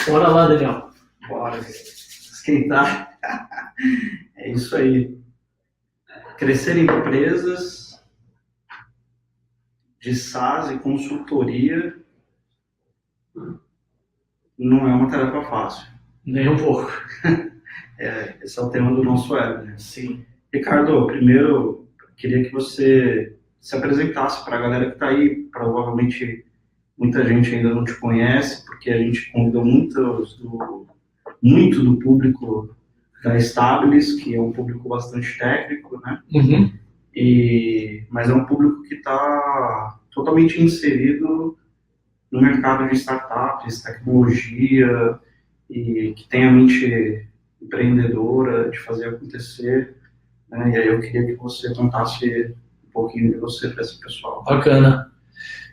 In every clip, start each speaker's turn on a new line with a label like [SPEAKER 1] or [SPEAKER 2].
[SPEAKER 1] Bora lá, Daniel.
[SPEAKER 2] Bora esquentar. É isso aí. Crescer empresas de SaaS e consultoria não é uma tarefa fácil.
[SPEAKER 1] Nem um pouco.
[SPEAKER 2] Esse é o tema do nosso web, né?
[SPEAKER 1] Sim.
[SPEAKER 2] Ricardo, primeiro, queria que você se apresentasse para a galera que está aí. Provavelmente muita gente ainda não te conhece, porque a gente convidou muito do público da Stabilis, que é um público bastante técnico, né?
[SPEAKER 1] Uhum.
[SPEAKER 2] Mas é um público que está totalmente inserido no mercado de startups, tecnologia, e que tem a mente empreendedora de fazer acontecer, né? E aí eu queria que você contasse um pouquinho de você para esse pessoal.
[SPEAKER 1] Bacana.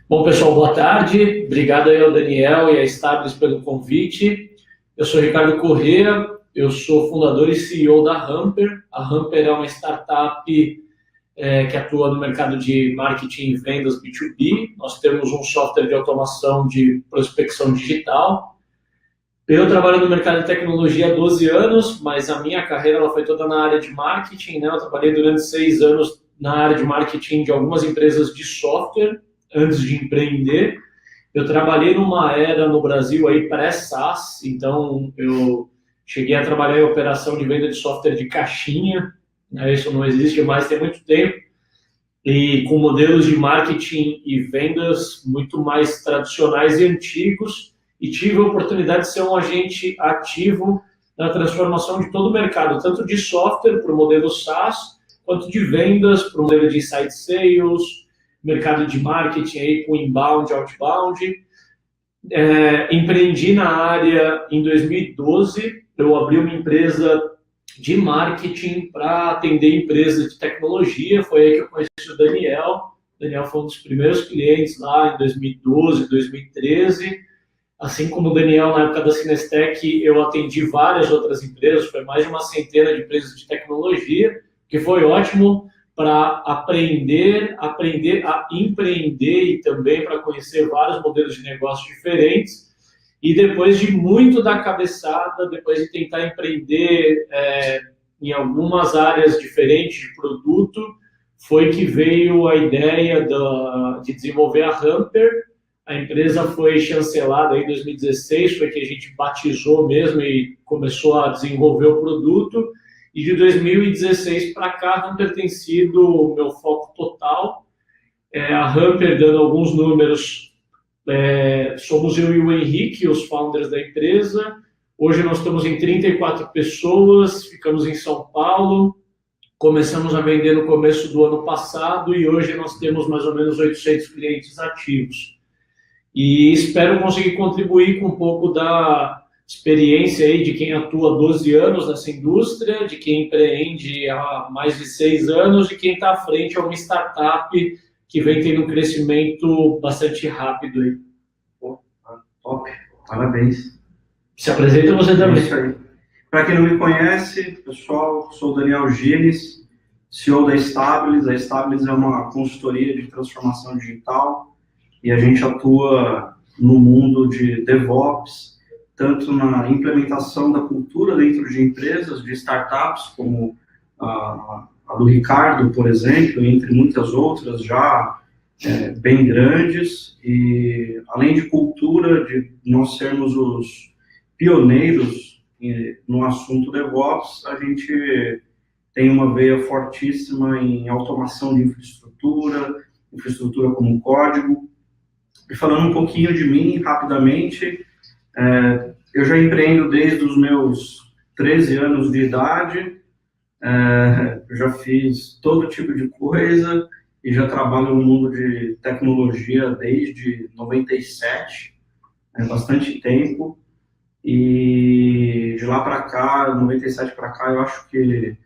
[SPEAKER 1] Bom, pessoal, boa tarde. Obrigado aí ao Daniel e à Stabilis pelo convite. Eu sou Ricardo Corrêa, eu sou fundador e CEO da Hamper. A Hamper é uma startup que atua no mercado de marketing e vendas B2B. Nós temos um software de automação de prospecção digital. Eu trabalho no mercado de tecnologia há 12 anos, mas a minha carreira ela foi toda na área de marketing, né? Eu trabalhei durante 6 anos na área de marketing de algumas empresas de software, antes de empreender. Eu trabalhei numa era no Brasil aí pré-SaaS, então eu cheguei a trabalhar em operação de venda de software de caixinha, né? Isso não existe mais tem muito tempo, e com modelos de marketing e vendas muito mais tradicionais e antigos, e tive a oportunidade de ser um agente ativo na transformação de todo o mercado, tanto de software para o modelo SaaS, quanto de vendas para o modelo de inside sales, mercado de marketing aí com inbound, outbound. Empreendi na área em 2012, eu abri uma empresa de marketing para atender empresas de tecnologia, foi aí que eu conheci o Daniel. O Daniel foi um dos primeiros clientes lá em 2012, 2013. Assim como o Daniel, na época da Cinestec, eu atendi várias outras empresas, foi mais de uma centena de empresas de tecnologia, que foi ótimo para aprender a empreender e também para conhecer vários modelos de negócio diferentes. E depois de muito dar cabeçada, depois de tentar empreender em algumas áreas diferentes de produto, foi que veio a ideia de desenvolver a Hamper. A empresa foi chancelada em 2016, foi que a gente batizou mesmo e começou a desenvolver o produto. E de 2016 para cá, a Hamper tem sido o meu foco total. A Hamper, dando alguns números, somos eu e o Henrique, os founders da empresa. Hoje nós estamos em 34 pessoas, ficamos em São Paulo. Começamos a vender no começo do ano passado e hoje nós temos mais ou menos 800 clientes ativos. E espero conseguir contribuir com um pouco da experiência aí de quem atua há 12 anos nessa indústria, de quem empreende há mais de 6 anos, de quem está à frente a uma startup que vem tendo um crescimento bastante rápido aí.
[SPEAKER 2] Top, parabéns.
[SPEAKER 1] Se apresenta você também.
[SPEAKER 2] Isso aí. Para quem não me conhece, pessoal, sou o Daniel Gilles, CEO da Stabilis. A Stabilis é uma consultoria de transformação digital e a gente atua no mundo de DevOps, tanto na implementação da cultura dentro de empresas, de startups, como a do Ricardo, por exemplo, entre muitas outras já bem grandes, e além de cultura, de nós sermos os pioneiros no assunto DevOps, a gente tem uma veia fortíssima em automação de infraestrutura como código. E falando um pouquinho de mim, rapidamente, eu já empreendo desde os meus 13 anos de idade, eu já fiz todo tipo de coisa e já trabalho no mundo de tecnologia desde 97, bastante tempo. E de lá para cá, 97 para cá, eu acho que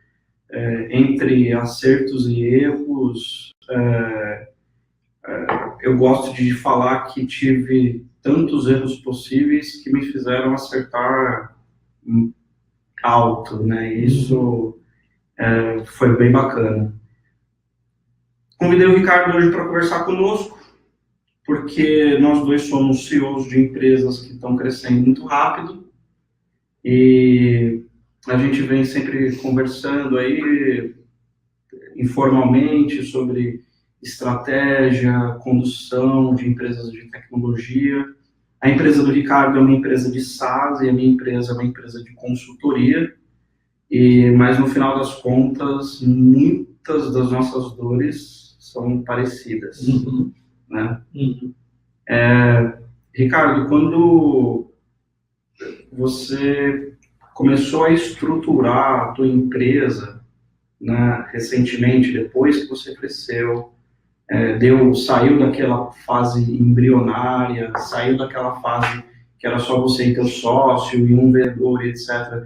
[SPEAKER 2] entre acertos e erros, eu gosto de falar que tive tantos erros possíveis que me fizeram acertar alto, né? Isso foi bem bacana. Convidei o Ricardo hoje para conversar conosco, porque nós dois somos CEOs de empresas que estão crescendo muito rápido e a gente vem sempre conversando aí informalmente sobre estratégia, condução de empresas de tecnologia. A empresa do Ricardo é uma empresa de SaaS e a minha empresa é uma empresa de consultoria, mas no final das contas, muitas das nossas dores são parecidas. Né? Ricardo, quando você começou a estruturar a tua empresa, né, recentemente, depois que você cresceu, saiu daquela fase embrionária, saiu daquela fase que era só você e teu sócio e um vendedor, etc.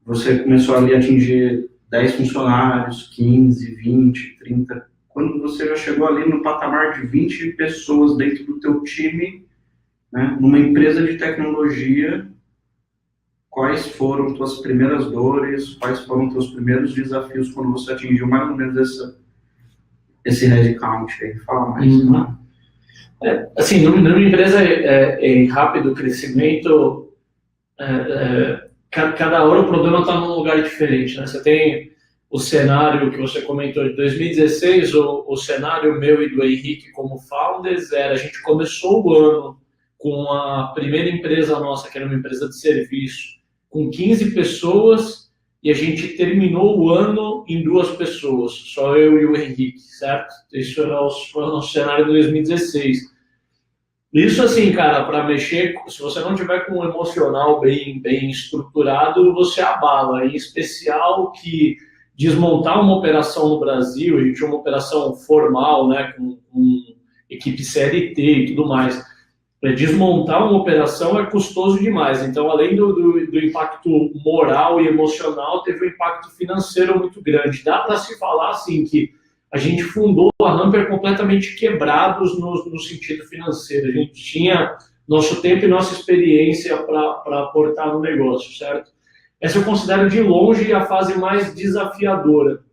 [SPEAKER 2] Você começou ali a atingir 10 funcionários, 15, 20, 30. Quando você já chegou ali no patamar de 20 pessoas dentro do teu time, né, numa empresa de tecnologia, quais foram tuas primeiras dores, quais foram teus primeiros desafios quando você atingiu mais ou menos esse headcount aí? Fala mais.
[SPEAKER 1] Assim, numa empresa em rápido crescimento, cada hora o problema está num lugar diferente, né? Você tem o cenário que você comentou de 2016, o cenário meu e do Henrique como founders a gente começou o ano com a primeira empresa nossa, que era uma empresa de serviço, com 15 pessoas, e a gente terminou o ano em 2 pessoas, só eu e o Henrique, certo? Isso foi o nosso cenário de 2016. Isso assim, cara, para mexer, se você não tiver com um emocional bem estruturado, você abala, em especial que desmontar uma operação no Brasil, a gente tinha uma operação formal, né, com equipe CLT e tudo mais. Desmontar uma operação é custoso demais. Então, além do impacto moral e emocional, teve um impacto financeiro muito grande. Dá para se falar assim que a gente fundou a Hamper completamente quebrados no sentido financeiro. A gente tinha nosso tempo e nossa experiência para aportar no negócio, certo? Essa eu considero de longe a fase mais desafiadora,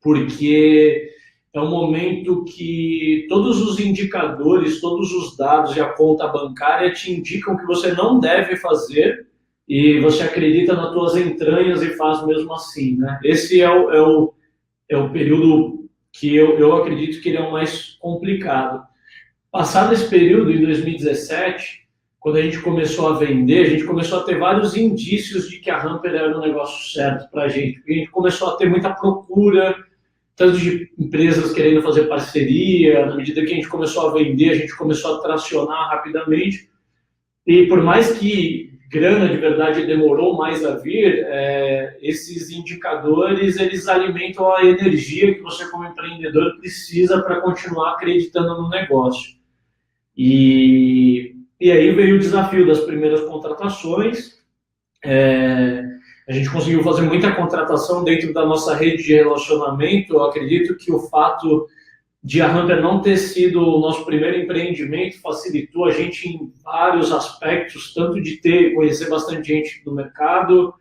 [SPEAKER 1] porque é um momento que todos os indicadores, todos os dados e a conta bancária te indicam que você não deve fazer e você acredita nas tuas entranhas e faz mesmo assim, né? Esse é o período que eu acredito que ele é o mais complicado. Passado esse período, em 2017, quando a gente começou a vender, a gente começou a ter vários indícios de que a Hamper era um negócio certo para a gente. A gente começou a ter muita procura, tanto de empresas querendo fazer parceria, na medida que a gente começou a vender, a gente começou a tracionar rapidamente. E por mais que grana de verdade demorou mais a vir, esses indicadores, eles alimentam a energia que você como empreendedor precisa para continuar acreditando no negócio. E aí veio o desafio das primeiras contratações. A gente conseguiu fazer muita contratação dentro da nossa rede de relacionamento. Eu acredito que o fato de a Hamper não ter sido o nosso primeiro empreendimento facilitou a gente em vários aspectos, tanto de conhecer bastante gente do mercado,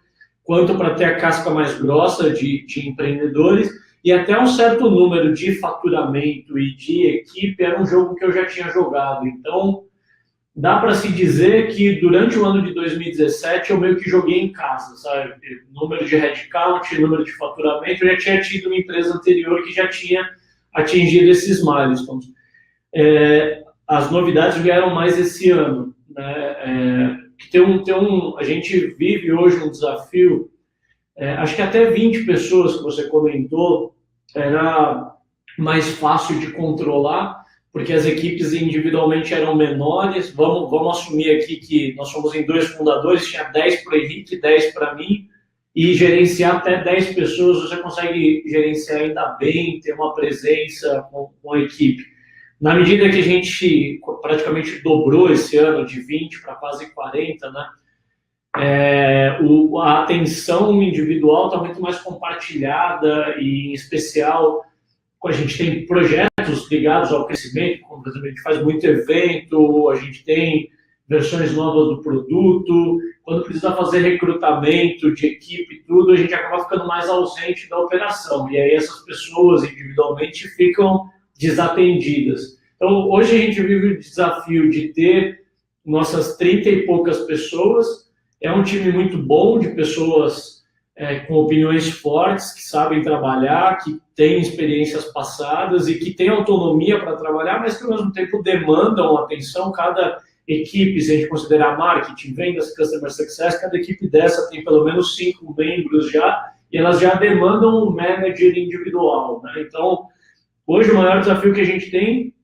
[SPEAKER 1] quanto para ter a casca mais grossa de empreendedores, e até um certo número de faturamento e de equipe era um jogo que eu já tinha jogado. Então, dá para se dizer que durante o ano de 2017 eu meio que joguei em casa, sabe? Número de headcount, número de faturamento, eu já tinha tido uma empresa anterior que já tinha atingido esses milestones. As novidades vieram mais esse ano, né? A gente vive hoje um desafio, acho que até 20 pessoas que você comentou, era mais fácil de controlar, porque as equipes individualmente eram menores. Vamos assumir aqui que nós somos em 2 fundadores, tinha 10 para o Henrique, 10 para mim, e gerenciar até 10 pessoas, você consegue gerenciar ainda bem, ter uma presença com a equipe. Na medida que a gente praticamente dobrou esse ano de 20 para quase 40, né? A atenção individual está muito mais compartilhada e, em especial, a gente tem projetos ligados ao crescimento, como, por exemplo, a gente faz muito evento, a gente tem versões novas do produto, quando precisa fazer recrutamento de equipe e tudo, a gente acaba ficando mais ausente da operação, e aí essas pessoas individualmente ficam desatendidas. Então, hoje a gente vive o desafio de ter nossas 30 e poucas pessoas. É um time muito bom, de pessoas com opiniões fortes, que sabem trabalhar, que têm experiências passadas e que têm autonomia para trabalhar, mas que ao mesmo tempo demandam atenção. Cada equipe, se a gente considerar marketing, vendas, customer success, cada equipe dessa tem pelo menos 5 membros já, e elas já demandam um manager individual, né? Então, hoje o maior desafio que a gente tem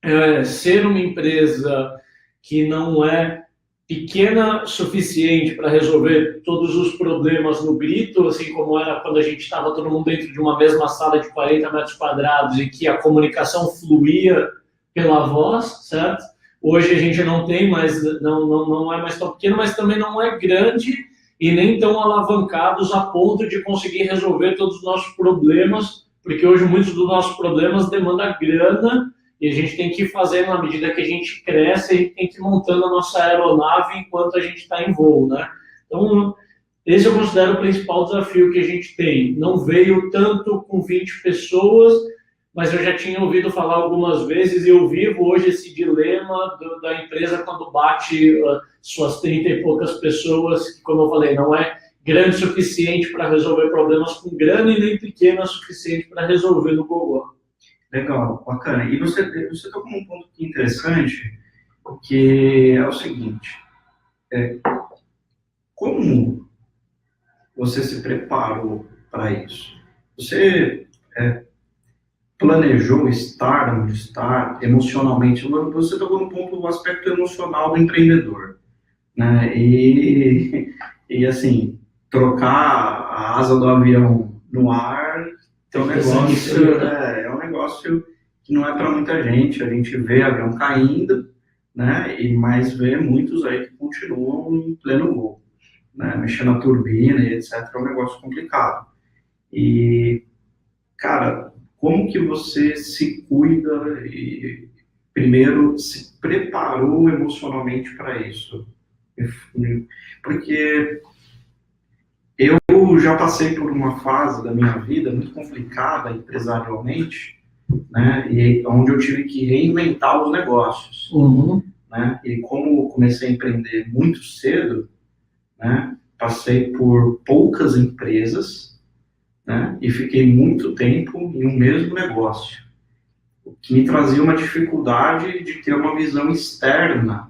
[SPEAKER 1] é ser uma empresa que não é pequena o suficiente para resolver todos os problemas no grito, assim como era quando a gente estava todo mundo dentro de uma mesma sala de 40 metros quadrados e que a comunicação fluía pela voz, certo? Hoje a gente não tem mais, não é mais tão pequeno, mas também não é grande e nem tão alavancados a ponto de conseguir resolver todos os nossos problemas, porque hoje muitos dos nossos problemas demandam grana e a gente tem que ir fazendo na medida que a gente cresce, a gente tem que ir montando a nossa aeronave enquanto a gente está em voo, né? Então, esse eu considero o principal desafio que a gente tem. Não veio tanto com 20 pessoas, mas eu já tinha ouvido falar algumas vezes e eu vivo hoje esse dilema da empresa quando bate suas 30 e poucas pessoas, que, como eu falei, não é grande o suficiente para resolver problemas com grana e nem pequena o suficiente para resolver no Gogó.
[SPEAKER 2] Legal, bacana. E você tocou num ponto interessante, que é o seguinte, como você se preparou para isso? Você planejou estar onde está emocionalmente? Você tocou no ponto do aspecto emocional do empreendedor, né? E assim, trocar a asa do avião no ar é um negócio que não é para muita gente. A gente vê avião caindo, né? Mas vê muitos aí que continuam em pleno voo, né? Mexendo na turbina e etc. É um negócio complicado. E, cara, como que você se cuida e, primeiro, se preparou emocionalmente para isso? Porque eu já passei por uma fase da minha vida muito complicada empresarialmente, né, e onde eu tive que reinventar os negócios. Né, e como comecei a empreender muito cedo, né, passei por poucas empresas, né, e fiquei muito tempo em um mesmo negócio, o que me trazia uma dificuldade de ter uma visão externa,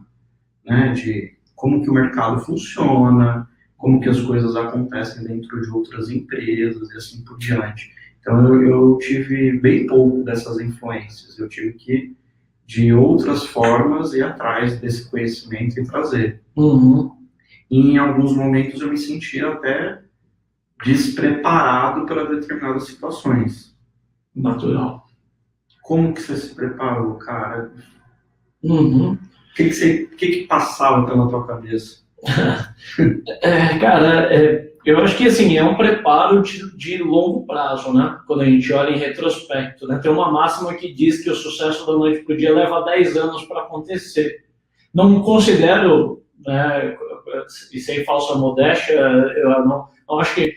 [SPEAKER 2] né, de como que o mercado funciona, como que as coisas acontecem dentro de outras empresas e assim por diante. Então eu tive bem pouco dessas influências, eu tive que, de outras formas, ir atrás desse conhecimento e trazer. E em alguns momentos eu me sentia até despreparado para determinadas situações.
[SPEAKER 1] Natural.
[SPEAKER 2] Como que você se preparou, cara? O que passava pela tua cabeça?
[SPEAKER 1] Cara, eu acho que assim, é um preparo de longo prazo, né? Quando a gente olha em retrospecto, né? Tem uma máxima que diz que o sucesso da noite para o dia leva 10 anos para acontecer. Não considero, né, e sem falsa modéstia, eu não acho que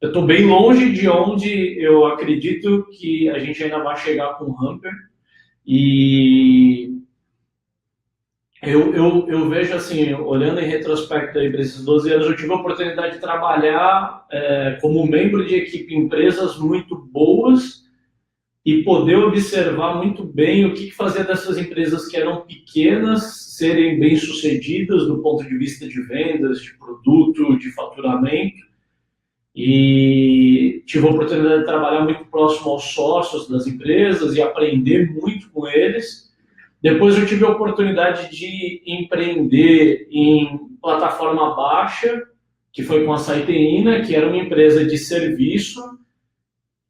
[SPEAKER 1] eu estou bem longe de onde eu acredito que a gente ainda vai chegar com o Humper. E eu vejo assim, olhando em retrospecto aí para esses 12 anos, eu tive a oportunidade de trabalhar como membro de equipe em empresas muito boas e poder observar muito bem o que fazer dessas empresas que eram pequenas serem bem-sucedidas do ponto de vista de vendas, de produto, de faturamento. E tive a oportunidade de trabalhar muito próximo aos sócios das empresas e aprender muito com eles. Depois eu tive a oportunidade de empreender em plataforma baixa, que foi com a Saiteína, que era uma empresa de serviço,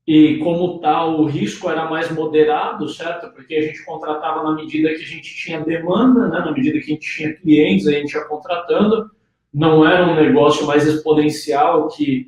[SPEAKER 1] e como tal o risco era mais moderado, certo? Porque a gente contratava na medida que a gente tinha demanda, né? Na medida que a gente tinha clientes, a gente ia contratando. Não era um negócio mais exponencial, que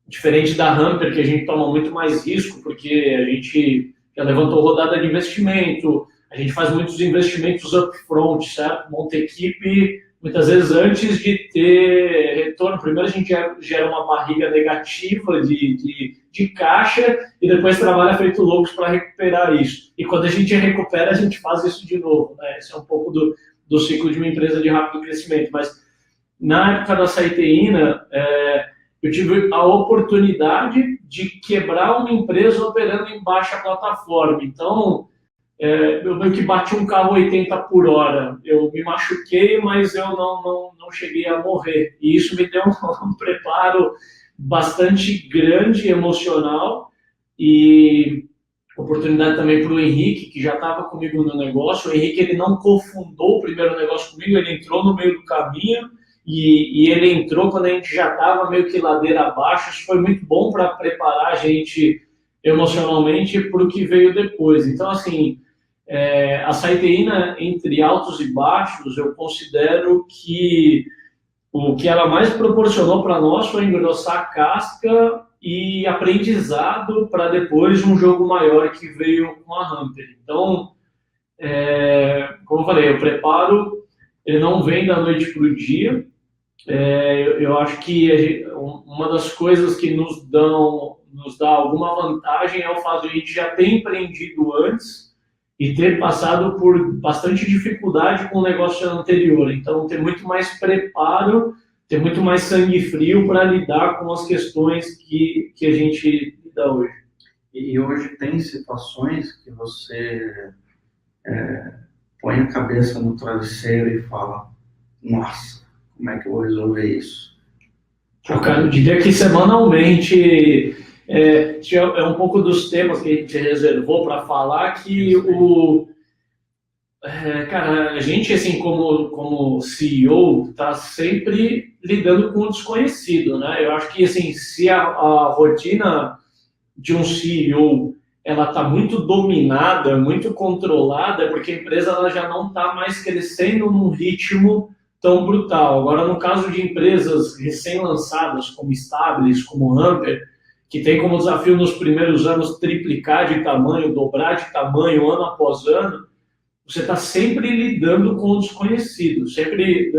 [SPEAKER 1] diferente da Humper, que a gente toma muito mais risco, porque a gente já levantou rodada de investimento, a gente faz muitos investimentos upfront, certo? Monta equipe muitas vezes antes de ter retorno. Primeiro a gente gera uma barriga negativa de caixa e depois trabalha feito loucos para recuperar isso. E quando a gente recupera, a gente faz isso de novo, né? Esse é um pouco do ciclo de uma empresa de rápido crescimento. Mas na época da Saiteína, eu tive a oportunidade de quebrar uma empresa operando em baixa plataforma. Então, eu meio que bati um carro 80 por hora. Eu me machuquei, mas eu não cheguei a morrer. E isso me deu um preparo bastante grande, emocional, e oportunidade também para o Henrique, que já estava comigo no negócio. O Henrique, ele não cofundou o primeiro negócio comigo, ele entrou no meio do caminho, e ele entrou quando a gente já estava meio que ladeira abaixo. Isso foi muito bom para preparar a gente emocionalmente para o que veio depois. Então, assim, a Saiteína, entre altos e baixos, eu considero que o que ela mais proporcionou para nós foi engrossar a casca e aprendizado para depois um jogo maior que veio com a Hunter. Então, como eu falei, o preparo ele não vem da noite para o dia. Eu acho que uma das coisas que nos dá alguma vantagem é o fato de a gente já ter empreendido antes e ter passado por bastante dificuldade com o negócio anterior. Então, ter muito mais preparo, ter muito mais sangue frio para lidar com as questões que a gente lida hoje.
[SPEAKER 2] E hoje tem situações que você põe a cabeça no travesseiro e fala, nossa, como é que eu vou resolver isso?
[SPEAKER 1] Cara, eu diria que semanalmente é um pouco dos temas que a gente reservou para falar, que cara, a gente, assim, como CEO, está sempre lidando com o desconhecido, né? Eu acho que, assim, se a rotina de um CEO ela está muito dominada, muito controlada, é porque a empresa ela já não está mais crescendo num ritmo tão brutal. Agora, no caso de empresas recém-lançadas, como Stabilis, como Hunter, que tem como desafio nos primeiros anos triplicar de tamanho, dobrar de tamanho ano após ano, você está sempre lidando com o desconhecido. Sempre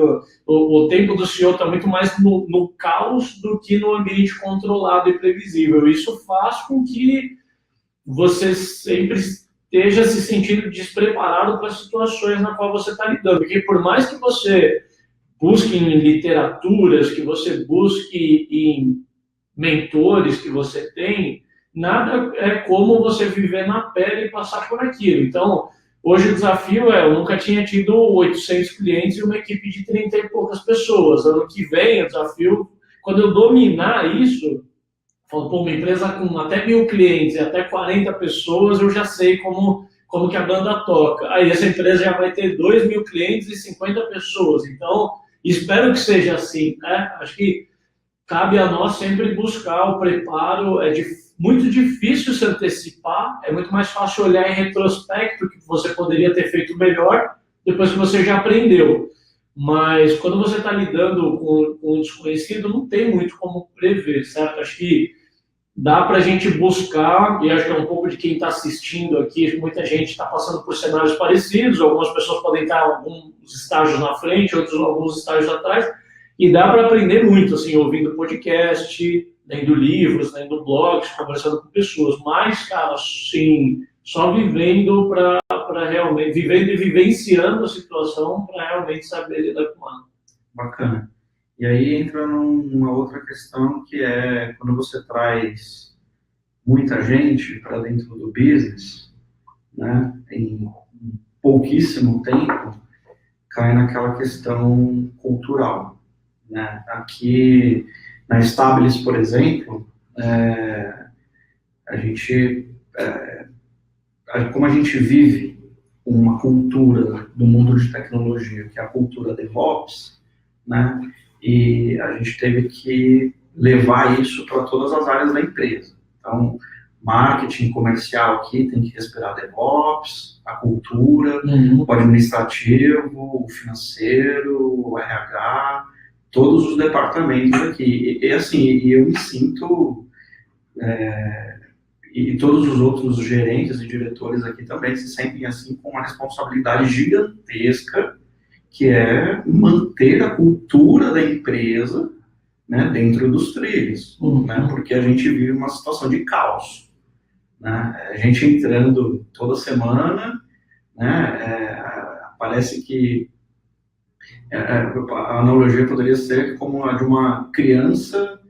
[SPEAKER 1] o tempo do CEO está muito mais no caos do que no ambiente controlado e previsível. Isso faz com que você sempre esteja se sentindo despreparado para as situações na qual você está lidando. Porque por mais que você busque em literaturas, que você busque em mentores que você tem, nada é como você viver na pele e passar por aquilo. Então, hoje o desafio eu nunca tinha tido 800 clientes e uma equipe de 30 e poucas pessoas. Ano que vem, o desafio, quando eu dominar isso, falo, uma empresa com até 1.000 clientes e até 40 pessoas, eu já sei como que a banda toca. Aí essa empresa já vai ter 2.000 clientes e 50 pessoas. Então, espero que seja assim, né? Acho que cabe a nós sempre buscar o preparo. Muito difícil se antecipar, é muito mais fácil olhar em retrospecto que você poderia ter feito melhor depois que você já aprendeu. Mas quando você está lidando com o desconhecido, não tem muito como prever, certo? Acho que dá para a gente buscar, e acho que é um pouco de quem está assistindo aqui, muita gente está passando por cenários parecidos, algumas pessoas podem estar alguns estágios na frente, outros alguns estágios atrás, e dá para aprender muito, assim, ouvindo podcast, lendo livros, lendo blogs, conversando com pessoas, mas, cara, assim, só vivendo para realmente, vivendo e vivenciando a situação para realmente saber lidar com ela.
[SPEAKER 2] Bacana. E aí entra numa outra questão, que é quando você traz muita gente para dentro do business, né, em pouquíssimo tempo, cai naquela questão cultural, né? Aqui na Stabilis, por exemplo, como a gente vive uma cultura do mundo de tecnologia, que é a cultura DevOps, né? E a gente teve que levar isso para todas as áreas da empresa. Então, marketing comercial aqui tem que respirar DevOps, a cultura, o administrativo, o financeiro, o RH, todos os departamentos aqui. E assim, eu me sinto, e todos os outros gerentes e diretores aqui também se sentem assim com uma responsabilidade gigantesca que é manter a cultura da empresa, né, dentro dos trilhos, né, porque a gente vive uma situação de caos, né, a gente entrando toda semana, né, parece que a analogia poderia ser como a de uma criança,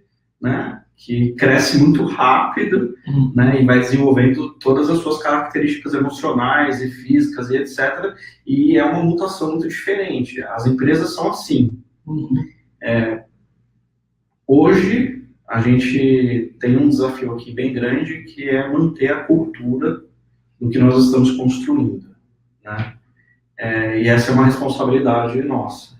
[SPEAKER 2] né, que cresce muito rápido, né, e vai desenvolvendo todas as suas características emocionais e físicas e etc. E é uma mutação muito diferente. As empresas são assim. Hoje, a gente tem um desafio aqui bem grande, que é manter a cultura do que nós estamos construindo, né? E essa é uma responsabilidade nossa,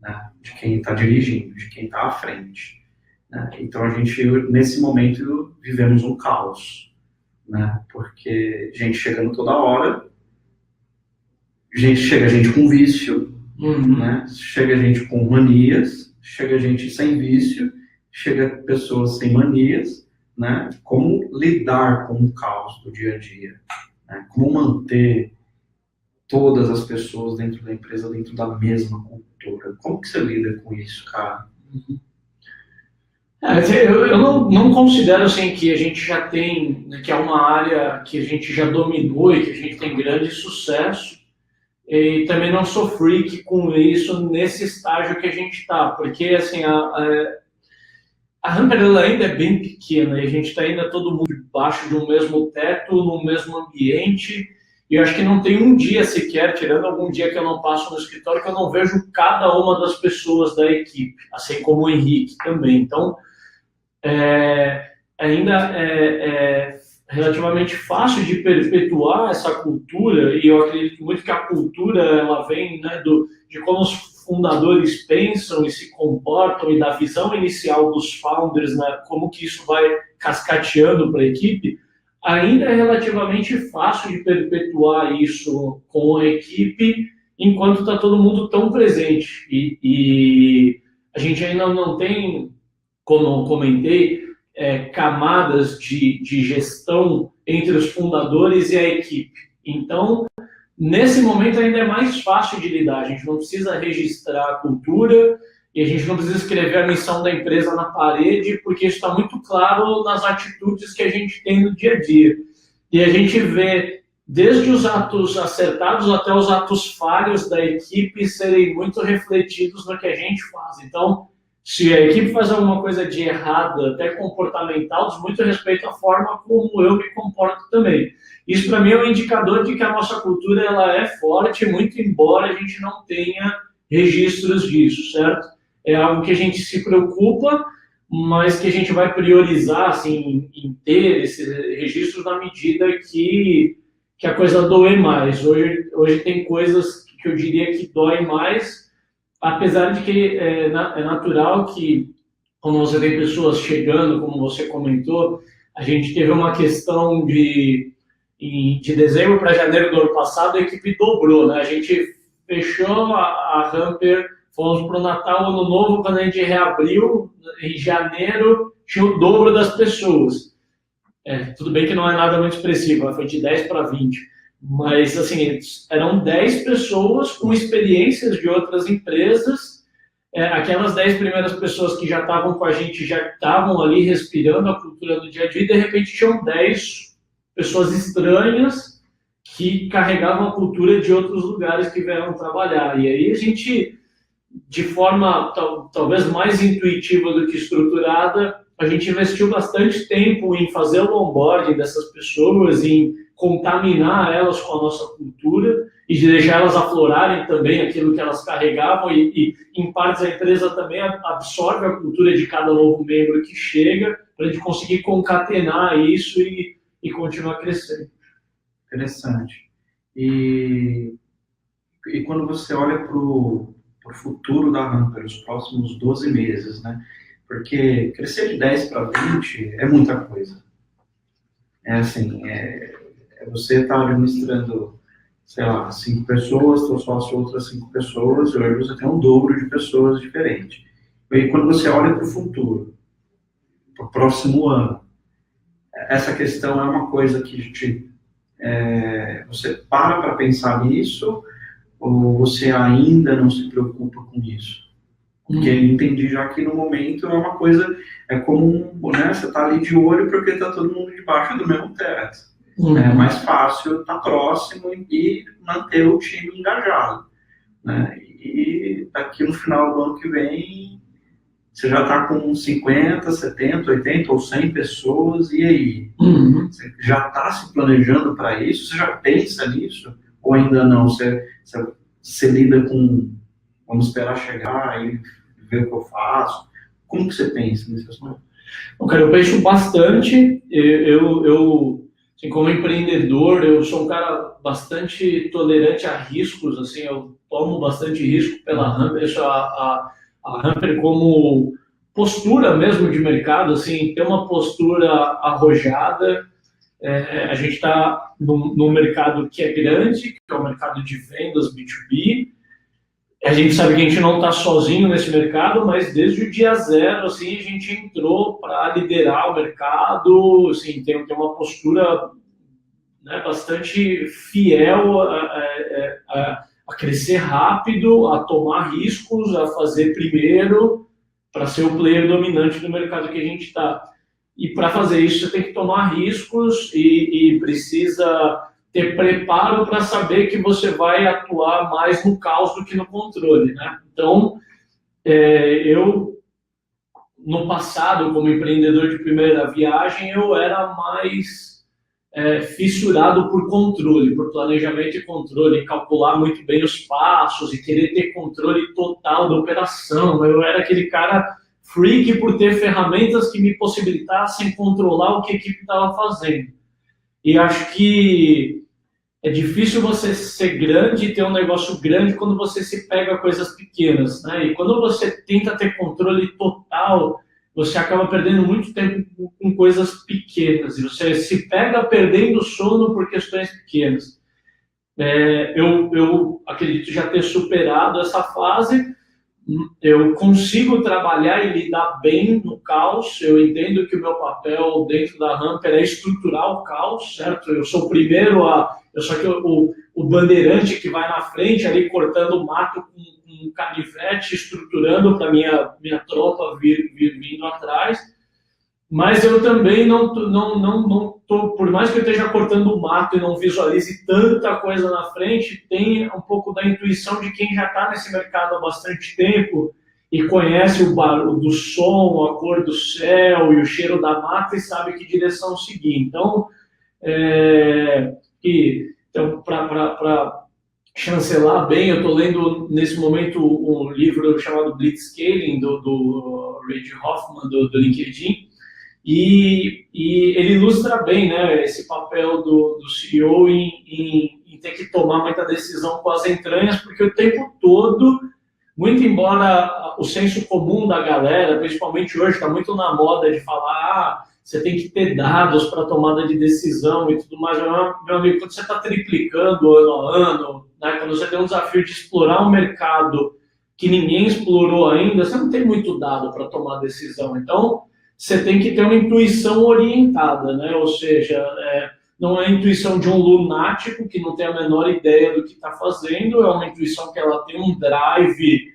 [SPEAKER 2] né? De quem está dirigindo, de quem está à frente, né? Então, a gente, nesse momento, vivemos um caos, né? Porque gente chegando toda hora, chega gente com vício, né? Chega gente com manias, chega gente sem vício, chega pessoas sem manias, né? Como lidar com o caos do dia a dia, né? Como manter todas as pessoas dentro da empresa, dentro da mesma cultura. Como que você lida com isso, cara?
[SPEAKER 1] Eu não considero assim que a gente já tem, né, que é uma área que a gente já dominou e que a gente tem grande sucesso, e também não sou freak com isso nesse estágio que a gente está, porque assim, a Hamper ainda é bem pequena e a gente está ainda todo mundo debaixo de um mesmo teto, no mesmo ambiente, e eu acho que não tem um dia sequer, tirando algum dia que eu não passo no escritório, que eu não vejo cada uma das pessoas da equipe, assim como o Henrique também. Então, ainda é relativamente fácil de perpetuar essa cultura, e eu acredito muito que a cultura ela vem, né, de como os fundadores pensam e se comportam e da visão inicial dos founders, né, como que isso vai cascateando para a equipe. Ainda é relativamente fácil de perpetuar isso com a equipe enquanto está todo mundo tão presente. E a gente ainda não tem, como eu comentei, camadas de gestão entre os fundadores e a equipe. Então, nesse momento ainda é mais fácil de lidar. A gente não precisa registrar a cultura e a gente não precisa escrever a missão da empresa na parede, porque isso está muito claro nas atitudes que a gente tem no dia a dia. E a gente vê desde os atos acertados até os atos falhos da equipe serem muito refletidos no que a gente faz. Então, se a equipe faz alguma coisa de errada, até comportamental, diz muito respeito à forma como eu me comporto também. Isso, para mim, é um indicador de que a nossa cultura ela é forte, muito embora a gente não tenha registros disso, certo? É algo que a gente se preocupa, mas que a gente vai priorizar assim, em ter esses registros na medida que a coisa doe mais. Hoje tem coisas que eu diria que doem mais, apesar de que é natural que, quando você tem pessoas chegando, como você comentou, a gente teve uma questão de dezembro para janeiro do ano passado, a equipe dobrou, né? A gente fechou a Hamper, fomos para o Natal, Ano Novo, quando a gente reabriu, em janeiro, tinha o dobro das pessoas. Tudo bem que não é nada muito expressivo, foi de 10 para 20. Mas, assim, eram 10 pessoas com experiências de outras empresas. Aquelas 10 primeiras pessoas que já estavam com a gente, já estavam ali respirando a cultura do dia a dia, e de repente tinham 10 pessoas estranhas que carregavam a cultura de outros lugares que vieram trabalhar. E aí a gente, de forma talvez mais intuitiva do que estruturada, a gente investiu bastante tempo em fazer o onboarding dessas pessoas, em contaminar elas com a nossa cultura e de deixar elas aflorarem também aquilo que elas carregavam e em partes a empresa também absorve a cultura de cada novo membro que chega para a gente conseguir concatenar isso e continuar crescendo.
[SPEAKER 2] Interessante. E quando você olha para o futuro da Hamper, os próximos 12 meses, né? Porque crescer de 10 para 20 é muita coisa. Você está administrando, sei lá, 5 pessoas, teu sócio outras 5 pessoas, e hoje você tem um dobro de pessoas diferentes. E quando você olha para o futuro, para o próximo ano, essa questão é uma coisa que você para pensar nisso, ou você ainda não se preocupa com isso? Porque eu entendi já que no momento é uma coisa, é como, né, você está ali de olho porque está todo mundo debaixo do mesmo teto. É mais fácil estar próximo e manter o time engajado, né? E daqui no final do ano que vem, você já está com 50, 70, 80 ou 100 pessoas, e aí? Você já está se planejando para isso? Você já pensa nisso? Ou ainda não? Você lida com, vamos esperar chegar e ver o que eu faço? Como que você pensa nesse assunto?
[SPEAKER 1] Bom, cara, eu penso bastante. Assim, como empreendedor, eu sou um cara bastante tolerante a riscos. Assim, eu tomo bastante risco pela Hamper. Deixo a Hamper como postura mesmo de mercado, assim, ter uma postura arrojada. A gente está num mercado que é grande, que é o mercado de vendas B2B. A gente sabe que a gente não está sozinho nesse mercado, mas desde o dia zero, assim, a gente entrou para liderar o mercado, assim, tem uma postura, né, bastante fiel a crescer rápido, a tomar riscos, a fazer primeiro, para ser o player dominante do mercado que a gente está. E para fazer isso, você tem que tomar riscos e precisa ter preparo para saber que você vai atuar mais no caos do que no controle, né? Então, eu, no passado, como empreendedor de primeira viagem, eu era mais fissurado por controle, por planejamento e controle, calcular muito bem os passos e querer ter controle total da operação. Eu era aquele cara freak por ter ferramentas que me possibilitassem controlar o que a equipe estava fazendo. E acho que é difícil você ser grande e ter um negócio grande quando você se pega a coisas pequenas, né? E quando você tenta ter controle total, você acaba perdendo muito tempo com coisas pequenas. E você se pega perdendo sono por questões pequenas. Eu acredito já ter superado essa fase. Eu consigo trabalhar e lidar bem no caos. Eu entendo que o meu papel dentro da Hamper é estruturar o caos, certo? Eu sou o primeiro eu sou aqui o bandeirante que vai na frente ali cortando o mato com um canivete, estruturando para minha tropa vir vindo atrás. Mas eu também não tô, por mais que eu esteja cortando o mato e não visualize tanta coisa na frente, tem um pouco da intuição de quem já está nesse mercado há bastante tempo e conhece o barulho do som, a cor do céu e o cheiro da mata e sabe que direção seguir. Então, então para chancelar bem, eu estou lendo nesse momento um livro chamado Blitzscaling, do Reid Hoffman, do LinkedIn. E ele ilustra bem, né, esse papel do CEO em ter que tomar muita decisão com as entranhas, porque o tempo todo, muito embora o senso comum da galera, principalmente hoje, está muito na moda de falar, você tem que ter dados para tomada de decisão e tudo mais. Meu amigo, quando você está triplicando ano a ano, né, quando você tem um desafio de explorar um mercado que ninguém explorou ainda, você não tem muito dado para tomar decisão. Então, você tem que ter uma intuição orientada, né? Ou seja, não é a intuição de um lunático que não tem a menor ideia do que está fazendo, é uma intuição que ela tem um drive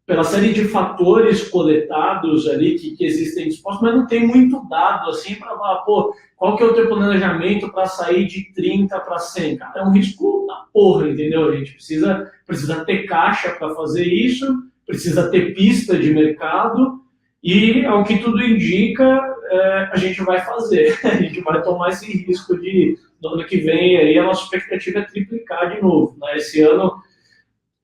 [SPEAKER 1] pela série de fatores coletados ali que existem dispostos, mas não tem muito dado assim para falar, pô, qual que é o teu planejamento para sair de 30 para 100? Cara, é um risco da porra, entendeu? A gente precisa ter caixa para fazer isso, precisa ter pista de mercado, e, ao que tudo indica, a gente vai fazer. A gente vai tomar esse risco no ano que vem, aí a nossa expectativa é triplicar de novo. Né? Esse ano,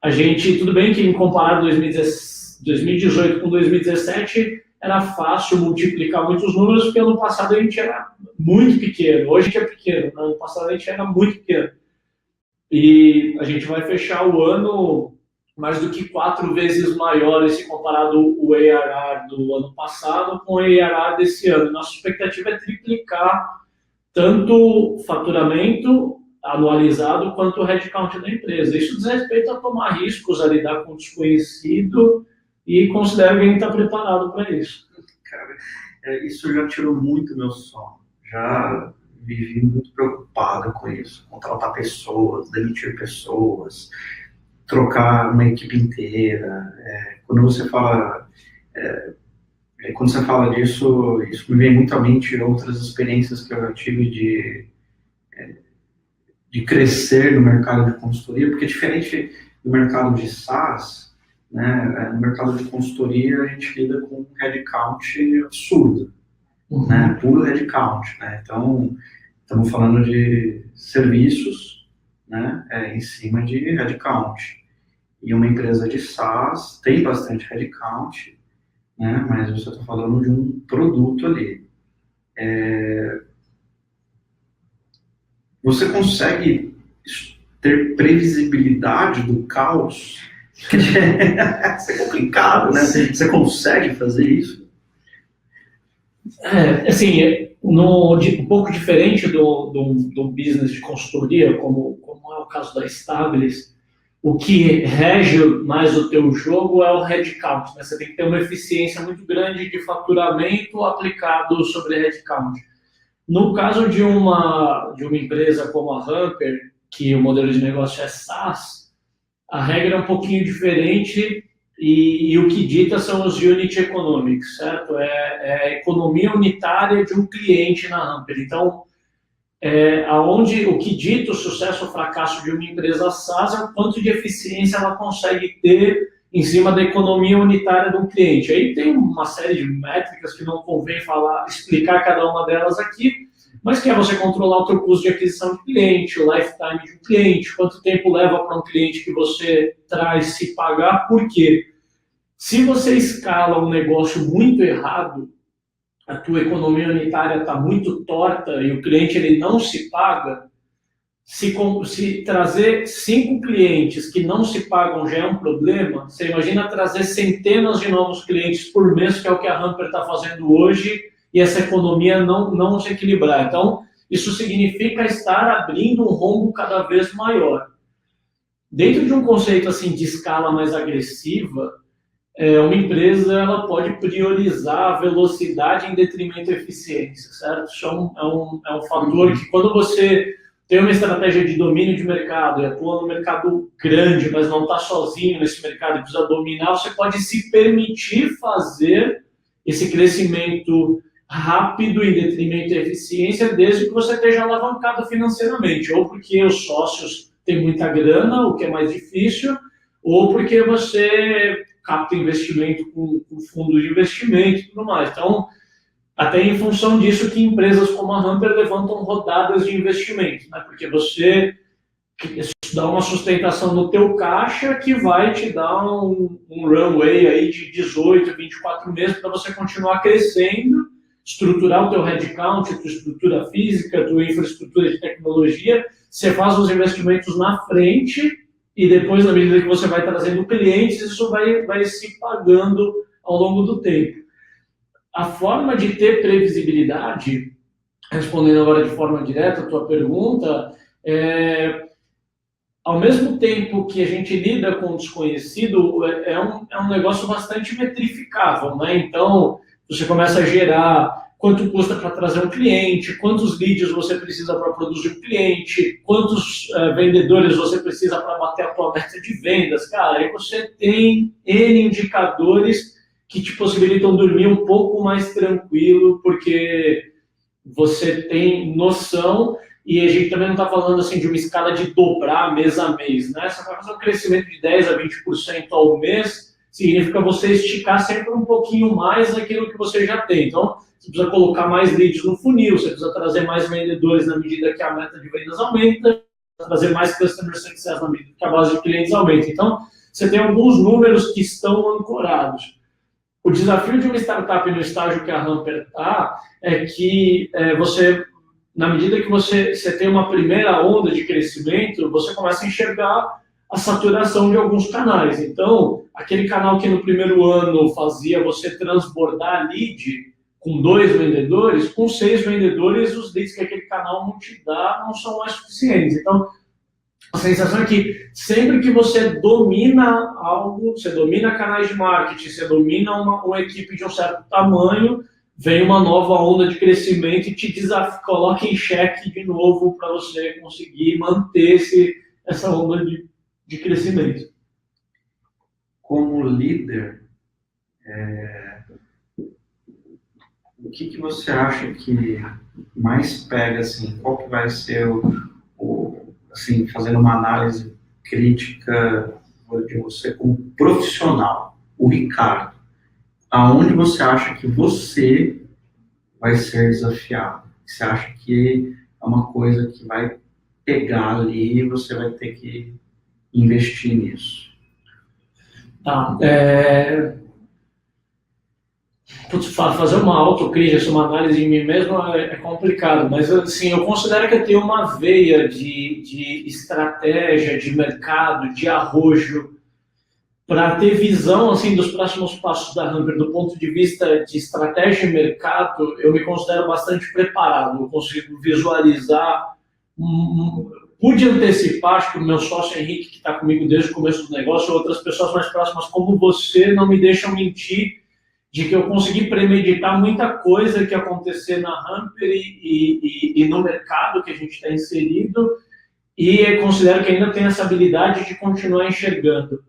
[SPEAKER 1] a gente, tudo bem que em comparar 2018 com 2017, era fácil multiplicar muitos números, porque ano passado a gente era muito pequeno. Hoje a gente é pequeno, ano passado a gente era muito pequeno. E a gente vai fechar o ano mais do que 4 vezes maior se comparado o ARR do ano passado com o ARR desse ano. Nossa expectativa é triplicar tanto o faturamento anualizado quanto o headcount da empresa. Isso diz respeito a tomar riscos, a lidar com o desconhecido e considero que a gente está preparado para isso.
[SPEAKER 2] Cara, isso já tirou muito meu sono. Já vivi muito preocupado preocupado com isso. Contratar pessoas, demitir pessoas, trocar uma equipe inteira. Quando você fala disso, isso me vem muito à mente outras experiências que eu já tive de crescer no mercado de consultoria, porque diferente do mercado de SaaS, né, no mercado de consultoria a gente lida com um headcount absurdo, né, puro headcount, né, então estamos falando de serviços, né, em cima de headcount, e uma empresa de SaaS tem bastante headcount, né, mas você está falando de um produto ali. Você consegue ter previsibilidade do caos? Isso é complicado, né? Você consegue fazer isso?
[SPEAKER 1] Assim, um pouco diferente do business de consultoria, como é o caso da Stabilis, o que rege mais o teu jogo é o headcount, né? Você tem que ter uma eficiência muito grande de faturamento aplicado sobre headcount. No caso de uma empresa como a Hamper, que o modelo de negócio é SaaS, a regra é um pouquinho diferente e o que dita são os unit economics, certo? É a economia unitária de um cliente na Hamper. Então, o que dita o sucesso ou fracasso de uma empresa SaaS é o quanto de eficiência ela consegue ter em cima da economia unitária de um cliente. Aí tem uma série de métricas que não convém explicar cada uma delas aqui, mas que é você controlar o teu custo de aquisição de cliente, o lifetime de um cliente, quanto tempo leva para um cliente que você traz se pagar, por quê? Se você escala um negócio muito errado, a tua economia unitária está muito torta e o cliente ele não se paga, se trazer 5 clientes que não se pagam já é um problema, você imagina trazer centenas de novos clientes por mês, que é o que a Hamper está fazendo hoje, e essa economia não se equilibrar. Então, isso significa estar abrindo um rombo cada vez maior. Dentro de um conceito assim de escala mais agressiva, uma empresa ela pode priorizar a velocidade em detrimento da eficiência, certo? Isso é um fator que, quando você tem uma estratégia de domínio de mercado e atua no mercado grande, mas não está sozinho nesse mercado e precisa dominar, você pode se permitir fazer esse crescimento rápido em detrimento da eficiência, desde que você esteja alavancado financeiramente, ou porque os sócios têm muita grana, o que é mais difícil, ou porque você capta investimento com fundo de investimento e tudo mais. Então, até em função disso que empresas como a Hamper levantam rodadas de investimento, né? Porque você dá uma sustentação no teu caixa que vai te dar um runway aí de 18, 24 meses para você continuar crescendo, estruturar o teu headcount, tua estrutura física, tua infraestrutura de tecnologia. Você faz os investimentos na frente e depois, na medida que você vai trazendo clientes, isso vai se pagando ao longo do tempo. A forma de ter previsibilidade, respondendo agora de forma direta a tua pergunta, ao mesmo tempo que a gente lida com o desconhecido, é um negócio bastante metrificável, né? Então, você começa a gerar quanto custa para trazer um cliente, quantos leads você precisa para produzir um cliente, quantos vendedores você precisa para bater a tua meta de vendas. Cara, aí você tem N indicadores que te possibilitam dormir um pouco mais tranquilo, porque você tem noção, e a gente também não está falando assim de uma escala de dobrar mês a mês, né? Você vai fazer um crescimento de 10% a 20% ao mês, significa você esticar sempre um pouquinho mais aquilo que você já tem. Então, você precisa colocar mais leads no funil, você precisa trazer mais vendedores na medida que a meta de vendas aumenta, trazer mais customer success na medida que a base de clientes aumenta. Então, você tem alguns números que estão ancorados. O desafio de uma startup no estágio que a Hamper está é que você, na medida que você tem uma primeira onda de crescimento, você começa a enxergar a saturação de alguns canais. Então, aquele canal que no primeiro ano fazia você transbordar lead com 2 vendedores, com 6 vendedores, os leads que aquele canal não te dá não são mais suficientes. Então, a sensação é que sempre que você domina algo, você domina canais de marketing, você domina uma equipe de um certo tamanho, vem uma nova onda de crescimento e te coloca em xeque de novo para você conseguir manter essa onda de crescimento.
[SPEAKER 2] Como líder, o que você acha que mais pega, assim, qual que vai ser assim, fazendo uma análise crítica de você como profissional, o Ricardo, aonde você acha que você vai ser desafiado? Você acha que é uma coisa que vai pegar ali e você vai ter que investir nisso?
[SPEAKER 1] Tá. Fazer uma autocrítica, uma análise de mim mesmo é complicado, mas assim, eu considero que eu tenho uma veia de estratégia, de mercado, de arrojo, para ter visão assim, dos próximos passos da Humper, do ponto de vista de estratégia e mercado. Eu me considero bastante preparado, eu consigo visualizar, pude antecipar, acho que o meu sócio Henrique, que está comigo desde o começo do negócio, outras pessoas mais próximas como você, não me deixam mentir, de que eu consegui premeditar muita coisa que ia acontecer na Humper e no mercado que a gente está inserido, e considero que ainda tenho essa habilidade de continuar enxergando.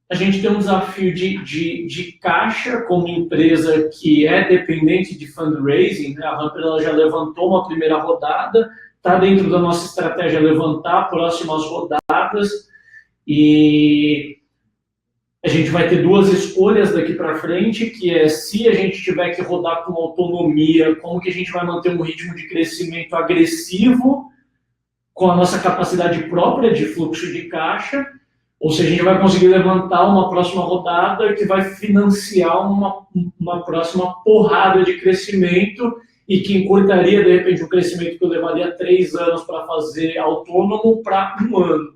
[SPEAKER 1] A gente tem um desafio de caixa como empresa que é dependente de fundraising, né? A Humper ela já levantou uma primeira rodada, está dentro da nossa estratégia levantar próximas rodadas, e a gente vai ter duas escolhas daqui para frente, que é se a gente tiver que rodar com autonomia, como que a gente vai manter um ritmo de crescimento agressivo com a nossa capacidade própria de fluxo de caixa, ou se a gente vai conseguir levantar uma próxima rodada que vai financiar uma próxima porrada de crescimento e que encurtaria, de repente, um crescimento que eu levaria 3 anos para fazer autônomo para 1 ano.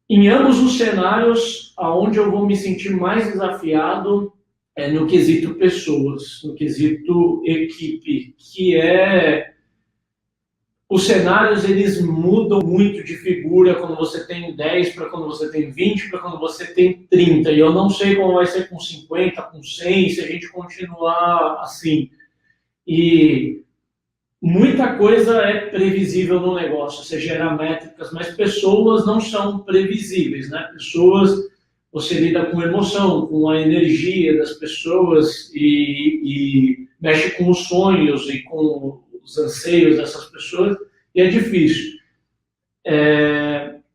[SPEAKER 1] Em ambos os cenários, aonde eu vou me sentir mais desafiado é no quesito pessoas, no quesito equipe, que é... Os cenários, eles mudam muito de figura quando você tem 10, para quando você tem 20, para quando você tem 30. E eu não sei como vai ser com 50, com 100, se a gente continuar assim. E muita coisa é previsível no negócio, você gera métricas, mas pessoas não são previsíveis, né? Pessoas, você lida com emoção, com a energia das pessoas e mexe com os sonhos e com os anseios dessas pessoas, e é difícil.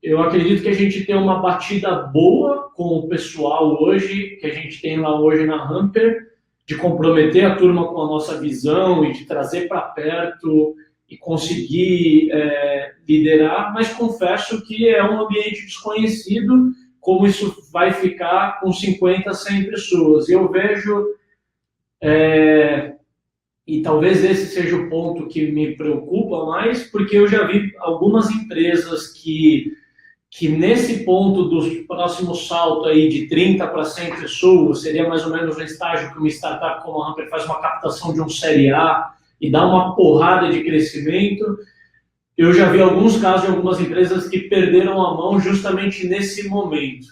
[SPEAKER 1] Eu acredito que a gente tem uma batida boa com o pessoal hoje, que a gente tem lá hoje na Humper, de comprometer a turma com a nossa visão e de trazer para perto e conseguir liderar, mas confesso que é um ambiente desconhecido, como isso vai ficar com 50, 100 pessoas. Eu vejo, e talvez esse seja o ponto que me preocupa mais, porque eu já vi algumas empresas que nesse ponto do próximo salto aí de 30 para 100 pessoas, seria mais ou menos um estágio que uma startup como a Humper faz uma captação de um série A e dá uma porrada de crescimento. Eu já vi alguns casos de algumas empresas que perderam a mão justamente nesse momento.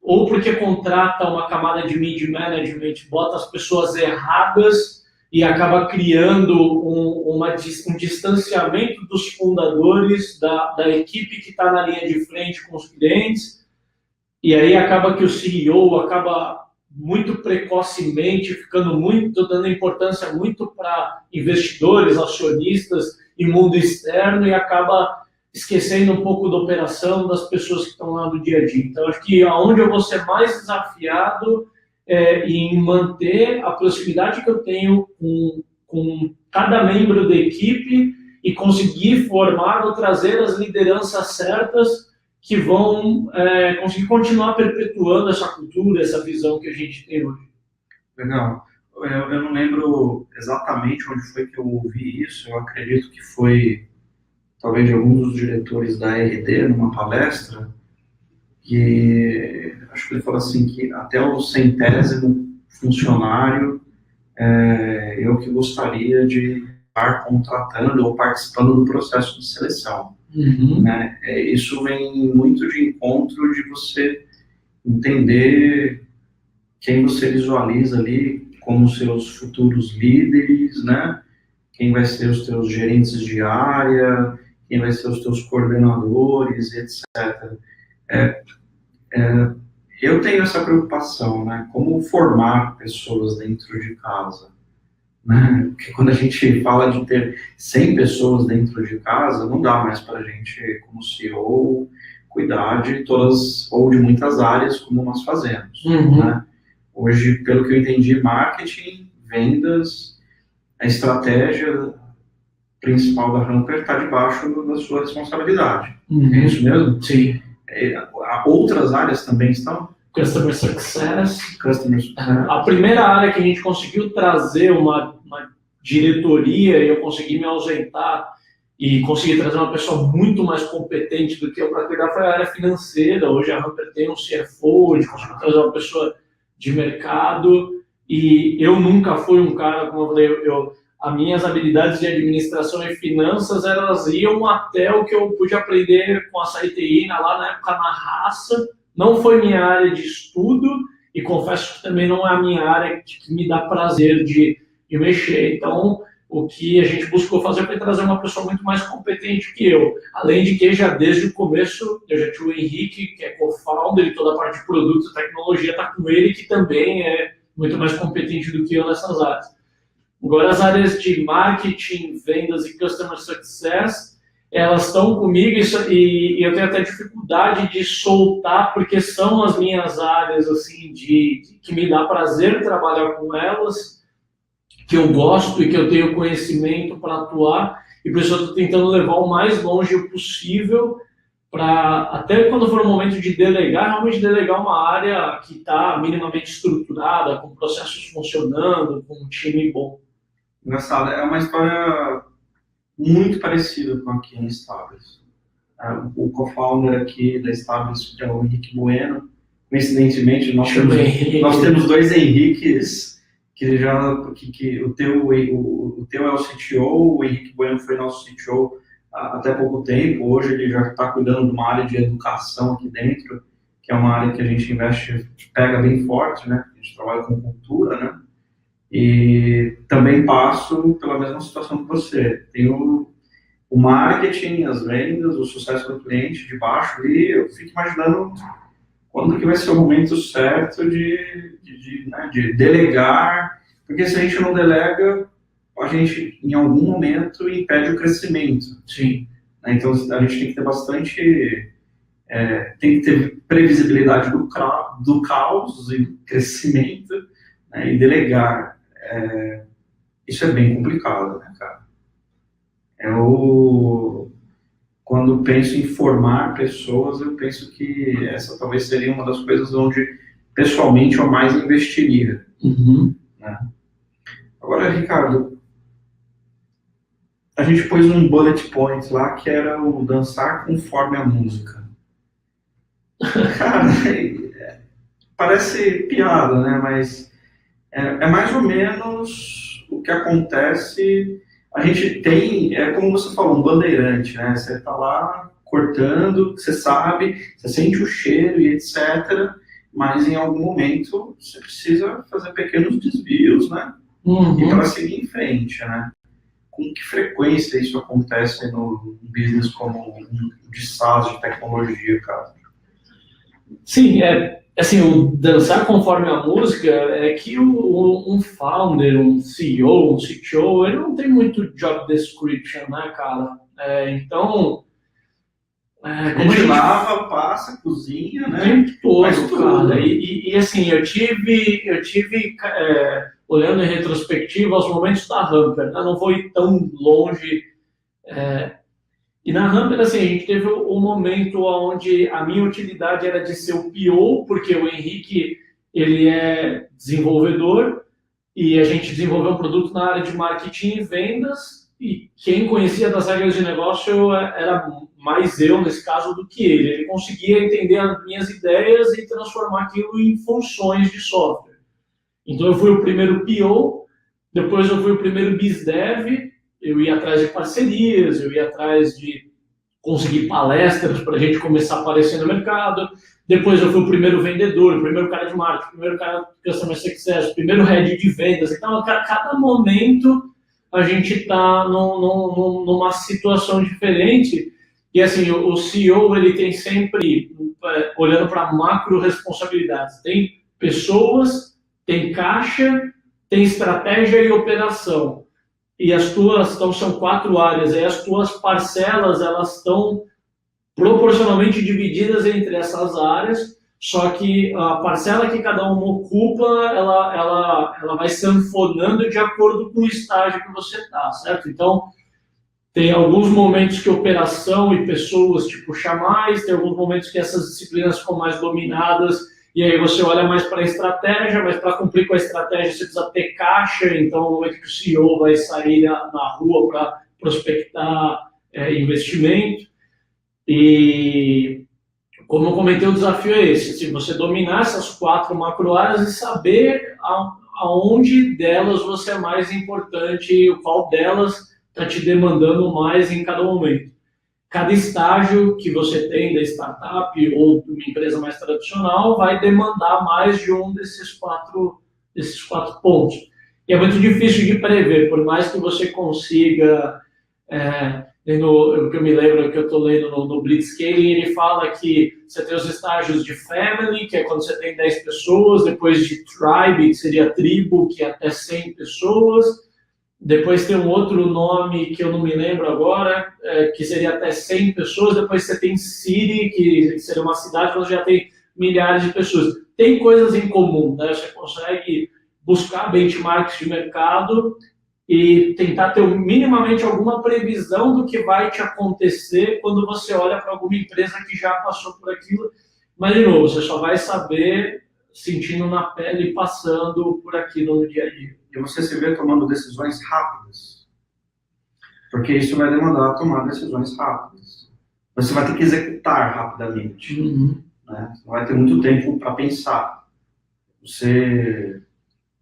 [SPEAKER 1] Ou porque contrata uma camada de mid-management, bota as pessoas erradas e acaba criando um distanciamento dos fundadores, da equipe que está na linha de frente com os clientes, e aí acaba que o CEO acaba muito precocemente dando importância muito para investidores, acionistas e mundo externo, e acaba esquecendo um pouco da operação das pessoas que estão lá no dia a dia. Então, acho que aonde eu vou ser mais desafiado em manter a proximidade que eu tenho com cada membro da equipe e conseguir formar ou trazer as lideranças certas que vão conseguir continuar perpetuando essa cultura, essa visão que a gente tem hoje.
[SPEAKER 2] Legal. Eu não lembro exatamente onde foi que eu ouvi isso, eu acredito que foi talvez de algum dos diretores da RD, numa palestra, que acho que ele falou assim, que até o 100º funcionário eu que gostaria de estar contratando ou participando do processo de seleção.
[SPEAKER 1] Uhum.
[SPEAKER 2] Né? Isso vem muito de encontro de você entender quem você visualiza ali como seus futuros líderes, né? Quem vai ser os teus gerentes de área, quem vai ser os teus coordenadores, etc. Eu tenho essa preocupação, né? Como formar pessoas dentro de casa, né? Porque quando a gente fala de ter 100 pessoas dentro de casa, não dá mais para a gente, como CEO, cuidar de todas ou de muitas áreas como nós fazemos, né? Hoje, pelo que eu entendi, marketing, vendas, a estratégia principal da Hamper está debaixo da sua responsabilidade. É isso mesmo?
[SPEAKER 1] Sim.
[SPEAKER 2] Outras áreas também estão?
[SPEAKER 1] Customer Success.
[SPEAKER 2] Customer Success.
[SPEAKER 1] A primeira área que a gente conseguiu trazer uma diretoria e eu consegui me ausentar e consegui trazer uma pessoa muito mais competente do que eu para cuidar foi a área financeira. Hoje a Hamper tem um CFO, a gente conseguiu trazer uma pessoa de mercado e eu nunca fui um cara, como eu falei, as minhas habilidades de administração e finanças, elas iam até o que eu pude aprender com a SAITI, lá na época na raça. Não foi minha área de estudo e confesso que também não é a minha área que me dá prazer de mexer. Então, o que a gente buscou fazer foi trazer uma pessoa muito mais competente que eu. Além de que já desde o começo, eu já tinha o Henrique, que é co-founder e toda a parte de produtos e tecnologia está com ele, que também é muito mais competente do que eu nessas áreas. Agora, as áreas de marketing, vendas e customer success, elas estão comigo e eu tenho até dificuldade de soltar, porque são as minhas áreas assim, que me dá prazer trabalhar com elas, que eu gosto e que eu tenho conhecimento para atuar, e por isso eu estou tentando levar o mais longe possível, para até quando for o momento de delegar, realmente delegar uma área que está minimamente estruturada, com processos funcionando, com um time bom.
[SPEAKER 2] Engraçado, é uma história muito parecida com aqui em Estáveis. O co-founder aqui da Estáveis é o Henrique Bueno. Coincidentemente, nós temos dois Henriques, que o teu é o CTO, o Henrique Bueno foi nosso CTO há até pouco tempo. Hoje ele já está cuidando de uma área de educação aqui dentro, que é uma área que a gente investe, pega bem forte, né? A gente trabalha com cultura, né? E também passo pela mesma situação que você. Tenho o marketing, as vendas, o sucesso do cliente de baixo e eu fico imaginando quando que vai ser o momento certo de delegar, porque se a gente não delega, a gente em algum momento impede o crescimento.
[SPEAKER 1] Sim.
[SPEAKER 2] Então a gente tem que ter bastante, tem que ter previsibilidade do caos e do crescimento, né, e delegar. Isso é bem complicado, né, cara? Quando penso em formar pessoas, eu penso que essa talvez seria uma das coisas onde, pessoalmente, eu mais investiria. Né? Agora, Ricardo, a gente pôs um bullet point lá, que era o dançar conforme a música. Cara, parece piada, né? Mas é mais ou menos o que acontece. A gente tem, como você falou, um bandeirante, né? Você está lá cortando, você sabe, você sente o cheiro e etc. Mas em algum momento você precisa fazer pequenos desvios, né? E para seguir em frente, né? Com que frequência isso acontece no business como de SaaS, de tecnologia, cara?
[SPEAKER 1] Sim, assim, o dançar conforme a música é que um founder, um CEO, um CTO, ele não tem muito job description, né, cara? Então...
[SPEAKER 2] a gente lava, passa, cozinha, né?
[SPEAKER 1] O tempo todo, cara. E assim, eu tive olhando em retrospectiva, os momentos da Hamper, né? Não foi tão longe... E na Hamper, assim, a gente teve um momento onde a minha utilidade era de ser o PO, porque o Henrique, ele é desenvolvedor, e a gente desenvolveu um produto na área de marketing e vendas, e quem conhecia das regras de negócio era mais eu, nesse caso, do que ele. Ele conseguia entender as minhas ideias e transformar aquilo em funções de software. Então, eu fui o primeiro PO, depois eu fui o primeiro BizDev. Eu ia atrás de parcerias, eu ia atrás de conseguir palestras para a gente começar a aparecer no mercado. depois eu fui o primeiro vendedor, o primeiro cara de marketing, o primeiro cara de customer success, o primeiro head de vendas. Então, a cada momento a gente está numa situação diferente. E assim, o CEO ele tem sempre, olhando para macro responsabilidades, tem pessoas, tem caixa, tem estratégia e operação. E as tuas, então são 4 áreas, e as tuas parcelas, elas estão proporcionalmente divididas entre essas áreas, só que a parcela que cada uma ocupa, ela vai sanfonando de acordo com o estágio que você está, certo? Então, tem alguns momentos que operação e pessoas te puxam mais, tem alguns momentos que essas disciplinas ficam mais dominadas, e aí você olha mais para a estratégia, mas para cumprir com a estratégia você precisa ter caixa, então no momento que o CEO vai sair na rua para prospectar investimento. E como eu comentei, o desafio é esse, se você dominar essas 4 macro áreas e saber aonde delas você é mais importante, qual delas está te demandando mais em cada momento. Cada estágio que você tem da startup ou de uma empresa mais tradicional vai demandar mais de um desses quatro pontos. E é muito difícil de prever, por mais que você consiga... o que eu me lembro, que eu estou lendo no Blitzscaling, ele fala que você tem os estágios de family, que é quando você tem 10 pessoas, depois de tribe, que seria tribo, que é até 100 pessoas, depois tem um outro nome que eu não me lembro agora, que seria até 100 pessoas, depois você tem city, que seria uma cidade onde já tem milhares de pessoas. Tem coisas em comum, né? Você consegue buscar benchmarks de mercado e tentar ter minimamente alguma previsão do que vai te acontecer quando você olha para alguma empresa que já passou por aquilo. Mas, de novo, você só vai saber sentindo na pele e passando por aquilo no dia a dia.
[SPEAKER 2] E você se vê tomando decisões rápidas, porque isso vai demandar tomar decisões rápidas. Você vai ter que executar rapidamente. Né? Não vai ter muito tempo para pensar. Você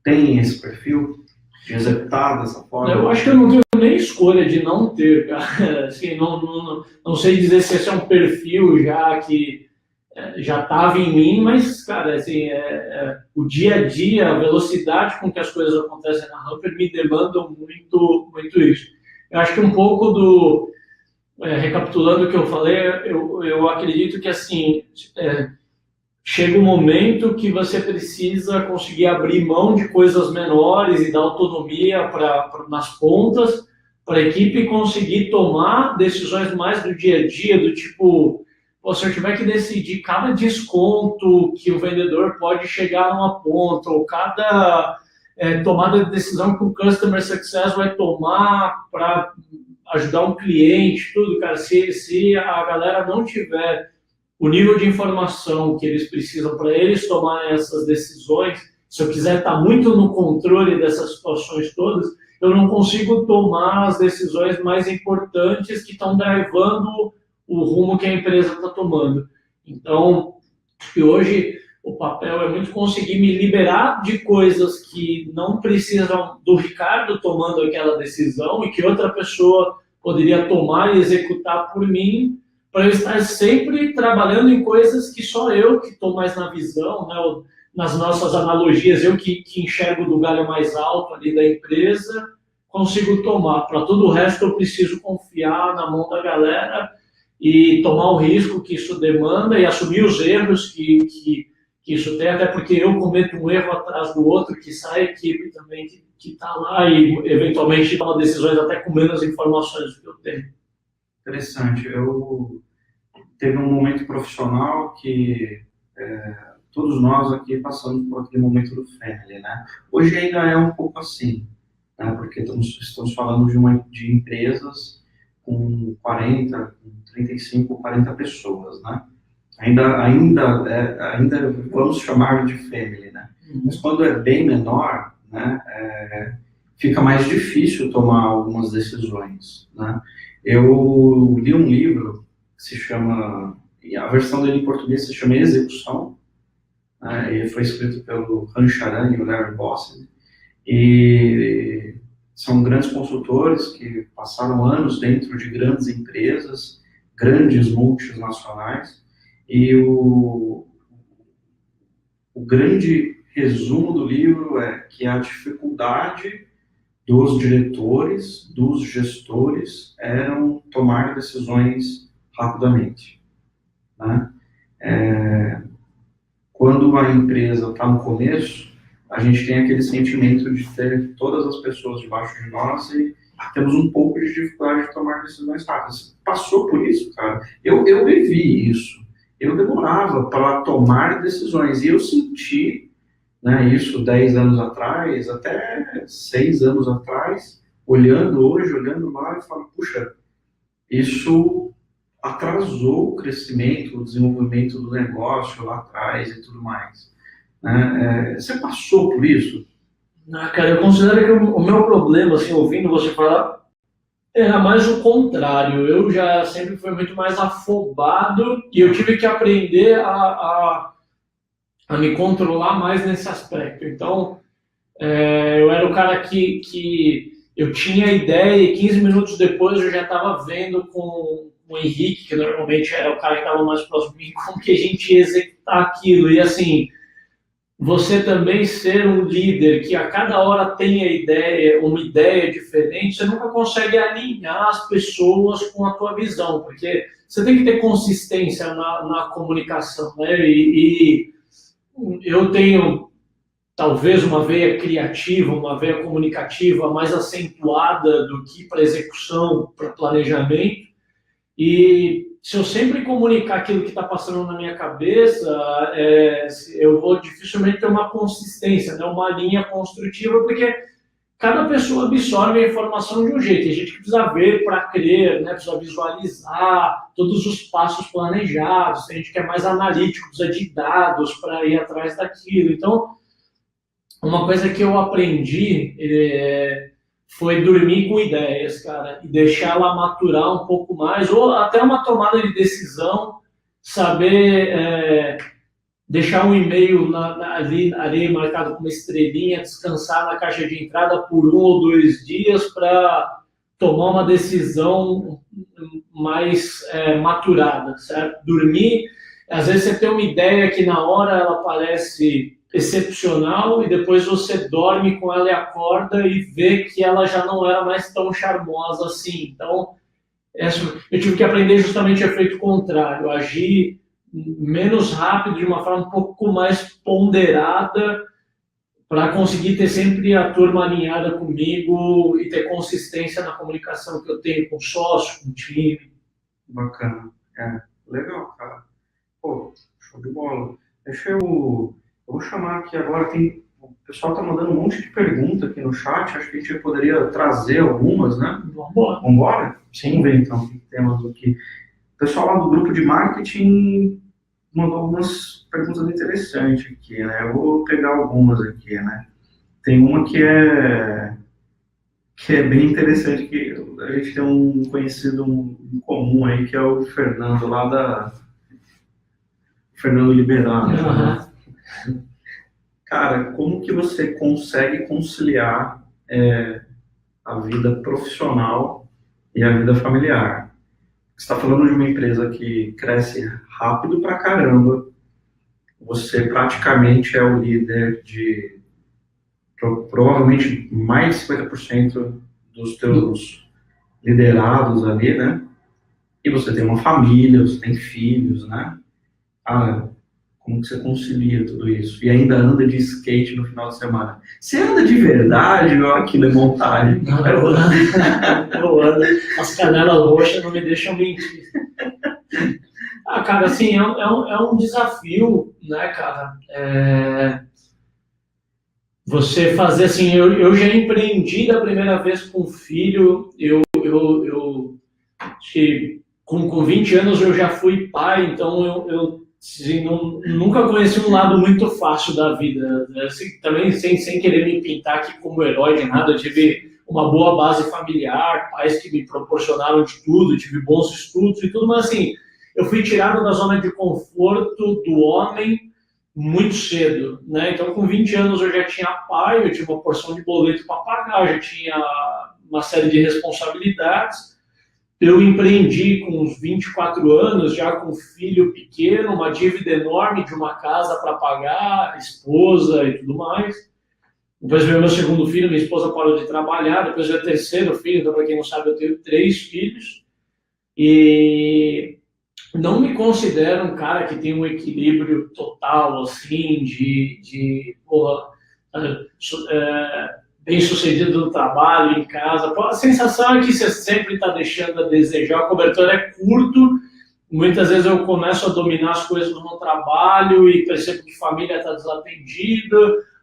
[SPEAKER 2] tem esse perfil de executar dessa forma?
[SPEAKER 1] Eu acho que eu não tenho nem escolha de não ter, cara. Assim, não sei dizer se esse é um perfil já que já estava em mim, mas, cara, assim, o dia a dia, a velocidade com que as coisas acontecem na Humper me demandam muito, muito isso. Eu acho que um pouco recapitulando o que eu falei, eu acredito que, assim, chega um momento que você precisa conseguir abrir mão de coisas menores e dar autonomia nas pontas para a equipe conseguir tomar decisões mais do dia a dia, do tipo, se eu tiver que decidir cada desconto que o vendedor pode chegar numa ponta, ou cada tomada de decisão que o Customer Success vai tomar para ajudar um cliente, tudo, cara, se a galera não tiver o nível de informação que eles precisam para eles tomarem essas decisões, se eu quiser estar muito no controle dessas situações todas, eu não consigo tomar as decisões mais importantes que estão drivando o rumo que a empresa está tomando. Então, acho que hoje o papel é muito conseguir me liberar de coisas que não precisam do Ricardo tomando aquela decisão e que outra pessoa poderia tomar e executar por mim, para eu estar sempre trabalhando em coisas que só eu que estou mais na visão, né? Nas nossas analogias, eu que enxergo do galho mais alto ali da empresa, consigo tomar. Para todo o resto, eu preciso confiar na mão da galera e tomar o risco que isso demanda e assumir os erros que isso tem, até porque eu cometo um erro atrás do outro, que sai a equipe também que está lá e eventualmente toma decisões até com menos informações do que eu tenho.
[SPEAKER 2] Interessante. Teve um momento profissional que todos nós aqui passamos por aquele momento do family, né? Hoje ainda é um pouco assim, né? Porque estamos falando de empresas com 40, com 35, 40 pessoas, né? Ainda vamos chamar de family, né? Mas quando é bem menor, né, fica mais difícil tomar algumas decisões, né? Eu li um livro que se chama, a versão dele em português se chama Execução, né? Ele foi escrito pelo Han Charan e o Larry Bossen, e são grandes consultores que passaram anos dentro de grandes empresas, grandes multinacionais, e o grande resumo do livro é que a dificuldade dos diretores, dos gestores, eram tomar decisões rapidamente, né? Quando a empresa está no começo, a gente tem aquele sentimento de ter todas as pessoas debaixo de nós e temos um pouco de dificuldade de tomar decisões rápidas. Você passou por isso, cara? Eu vivi isso. Eu demorava para tomar decisões e eu senti, né, isso 10 anos atrás, até 6 anos atrás, olhando hoje, olhando lá, eu falo, puxa, isso atrasou o crescimento, o desenvolvimento do negócio lá atrás e tudo mais. Né? Você passou por isso?
[SPEAKER 1] Cara, eu considero que o meu problema, assim, ouvindo você falar, era mais o contrário. Eu já sempre fui muito mais afobado e eu tive que aprender a me controlar mais nesse aspecto. Então, eu era o cara que eu tinha a ideia e 15 minutos depois eu já estava vendo com o Henrique, que normalmente era o cara que estava mais próximo de mim, como que a gente ia executar aquilo. E assim, você também ser um líder que a cada hora tem uma ideia diferente, você nunca consegue alinhar as pessoas com a tua visão, porque você tem que ter consistência na comunicação, né? E eu tenho talvez uma veia criativa, uma veia comunicativa mais acentuada do que para execução, para planejamento. E se eu sempre comunicar aquilo que está passando na minha cabeça, eu vou dificilmente ter uma consistência, né? Uma linha construtiva, porque cada pessoa absorve a informação de um jeito. Tem gente que precisa ver para crer, né? Precisa visualizar todos os passos planejados. Tem gente que é mais analítico, precisa de dados para ir atrás daquilo. Então, uma coisa que eu aprendi foi dormir com ideias, cara, e deixar ela maturar um pouco mais, ou até uma tomada de decisão, saber deixar um e-mail ali marcado com uma estrelinha, descansar na caixa de entrada por 1 ou 2 dias para tomar uma decisão mais maturada, certo? Dormir, às vezes você tem uma ideia que na hora ela parece excepcional e depois você dorme com ela e acorda e vê que ela já não era mais tão charmosa assim. Então, eu tive que aprender justamente o efeito contrário, agir menos rápido, de uma forma um pouco mais ponderada, para conseguir ter sempre a turma alinhada comigo e ter consistência na comunicação que eu tenho com o sócio, com o time.
[SPEAKER 2] Bacana. Legal, cara. Pô, show de bola. Eu vou chamar aqui agora, o pessoal está mandando um monte de perguntas aqui no chat, acho que a gente poderia trazer algumas, né?
[SPEAKER 1] Vamos
[SPEAKER 2] embora?
[SPEAKER 1] Sim.
[SPEAKER 2] Vamos ver então o que temos aqui. O pessoal lá do grupo de marketing mandou algumas perguntas interessantes aqui, né? Eu vou pegar algumas aqui, né? Tem uma que é bem interessante, que a gente tem um conhecido em comum aí, que é o Fernando, Fernando Liberado, né? Cara, como que você consegue conciliar a vida profissional e a vida familiar? Você está falando de uma empresa que cresce rápido pra caramba, você praticamente é o líder de provavelmente mais de 50% dos teus liderados ali, né? E você tem uma família, você tem filhos, né? Como que você concilia tudo isso? E ainda anda de skate no final de semana. Você anda de verdade ou aquilo é montagem?
[SPEAKER 1] Não, eu ando. As canelas roxas não me deixam mentir. Cara, assim, é um desafio, né, cara? Você fazer assim, eu já empreendi da primeira vez com filho, eu acho que com 20 anos eu já fui pai, então eu assim, nunca conheci um lado muito fácil da vida. Assim, também sem querer me pintar aqui como herói de nada, eu tive uma boa base familiar, pais que me proporcionaram de tudo, tive bons estudos e tudo, mas assim, eu fui tirado da zona de conforto do homem muito cedo, né? Então, com 20 anos eu já tinha pai, eu tinha uma porção de boleto para pagar, eu já tinha uma série de responsabilidades. eu empreendi com uns 24 anos, já com filho pequeno, uma dívida enorme de uma casa para pagar, esposa e tudo mais. Depois veio meu segundo filho, minha esposa parou de trabalhar, depois veio o terceiro filho, então para quem não sabe eu tenho 3 filhos. E não me considero um cara que tem um equilíbrio total, assim, bem sucedido no trabalho, em casa. A sensação é que você sempre está deixando a desejar, o cobertor é curto, muitas vezes eu começo a dominar as coisas no meu trabalho e percebo que a família está desatendida,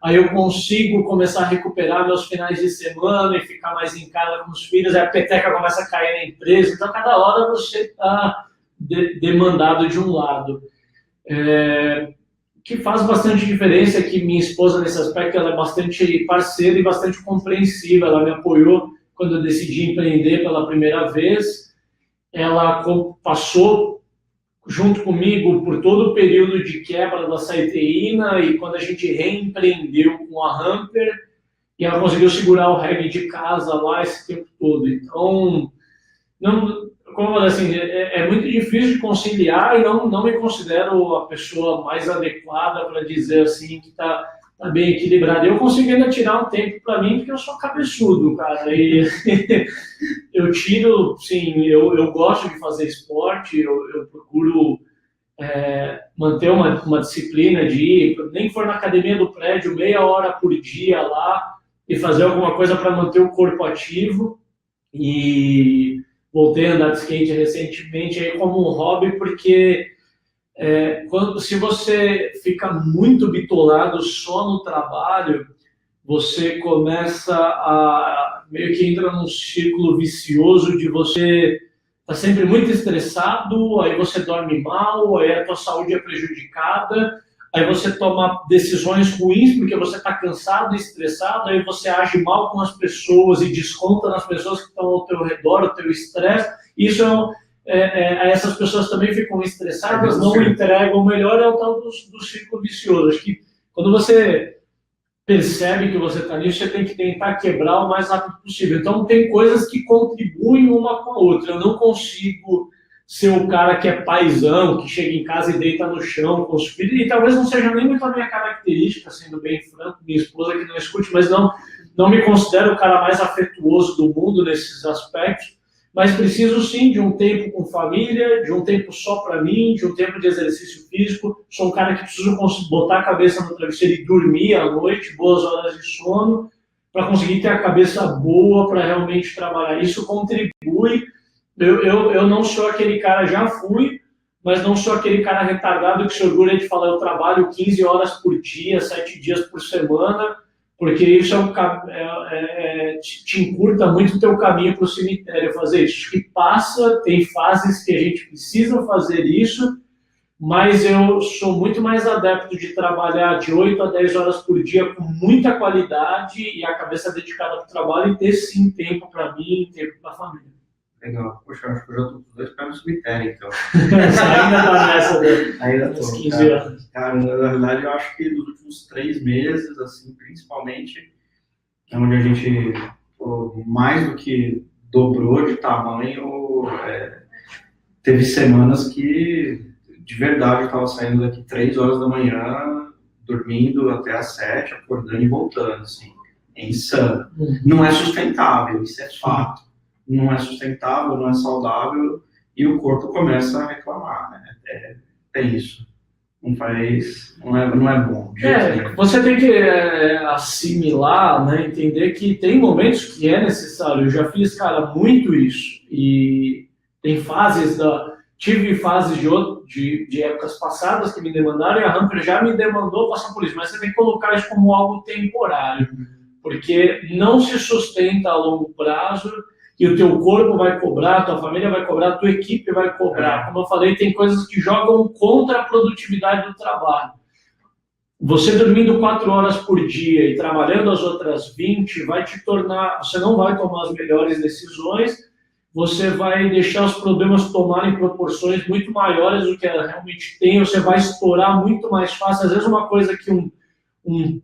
[SPEAKER 1] aí eu consigo começar a recuperar meus finais de semana e ficar mais em casa com os filhos, aí a peteca começa a cair na empresa, então cada hora você está demandado de um lado. Que faz bastante diferença, que minha esposa, nesse aspecto, ela é bastante parceira e bastante compreensiva. Ela me apoiou quando eu decidi empreender pela primeira vez. Ela passou junto comigo por todo o período de quebra da saiteína e quando a gente reempreendeu com a Hamper, e ela conseguiu segurar o reggae de casa lá esse tempo todo. Então, como assim, é muito difícil de conciliar e não me considero a pessoa mais adequada para dizer assim que está bem equilibrado. Eu consigo ainda tirar um tempo para mim porque eu sou cabeçudo, cara. E eu tiro, sim, eu gosto de fazer esporte, eu procuro manter uma disciplina de ir, nem que for na academia do prédio, meia hora por dia lá e fazer alguma coisa para manter o corpo ativo. E voltei a andar de skate recentemente aí como um hobby, porque se você fica muito bitolado só no trabalho, você começa a meio que entra num círculo vicioso de você tá sempre muito estressado, aí você dorme mal, aí a tua saúde é prejudicada, aí você toma decisões ruins porque você está cansado e estressado, aí você age mal com as pessoas e desconta nas pessoas que estão ao teu redor, o teu estresse. Isso essas pessoas também ficam estressadas, não entregam o melhor, é o tal do círculo vicioso. Acho que quando você percebe que você está nisso, você tem que tentar quebrar o mais rápido possível. Então, tem coisas que contribuem uma com a outra. Eu não consigo ser o cara que é paizão, que chega em casa e deita no chão com os filhos, e talvez não seja nem muito a minha característica, sendo bem franco, minha esposa que não escute, mas não me considero o cara mais afetuoso do mundo nesses aspectos, mas preciso sim de um tempo com família, de um tempo só para mim, de um tempo de exercício físico. Sou um cara que preciso botar a cabeça no travesseiro e dormir à noite, boas horas de sono, para conseguir ter a cabeça boa para realmente trabalhar. Isso contribui. Eu não sou aquele cara, já fui, mas não sou aquele cara retardado que se orgulha de falar eu trabalho 15 horas por dia, 7 dias por semana, porque isso te encurta muito o teu caminho para o cemitério fazer isso. Acho que passa, tem fases que a gente precisa fazer isso, mas eu sou muito mais adepto de trabalhar de 8 a 10 horas por dia com muita qualidade e a cabeça dedicada para o trabalho e ter sim tempo para mim, tempo para a família.
[SPEAKER 2] Legal. Poxa, acho que eu já estou com 2 pés no cemitério, então.
[SPEAKER 1] Ainda tá nessa
[SPEAKER 2] ainda
[SPEAKER 1] dos
[SPEAKER 2] tô,
[SPEAKER 1] 15 anos.
[SPEAKER 2] Cara, na verdade, eu acho que nos últimos 3 meses, assim, principalmente, é onde a gente mais do que dobrou de tamanho. Teve semanas que, de verdade, eu estava saindo daqui 3 horas da manhã, dormindo até às 7, acordando e voltando, assim. É insano. Não é sustentável, isso é fato. Não é sustentável, não é saudável, e o corpo começa a reclamar, né? É isso. Não é bom.
[SPEAKER 1] Você tem que assimilar, né? Entender que tem momentos que é necessário. Eu já fiz, cara, muito isso. E tem fases tive fases de épocas passadas que me demandaram, e a Hamper já me demandou passar por isso, mas você tem que colocar isso como algo temporário, porque não se sustenta a longo prazo. E o teu corpo vai cobrar, a tua família vai cobrar, a tua equipe vai cobrar. Como eu falei, tem coisas que jogam contra a produtividade do trabalho. Você dormindo 4 horas por dia e trabalhando as outras 20, vai te tornar... Você não vai tomar as melhores decisões, você vai deixar os problemas tomarem proporções muito maiores do que ela realmente tem, você vai estourar muito mais fácil. Às vezes uma coisa que um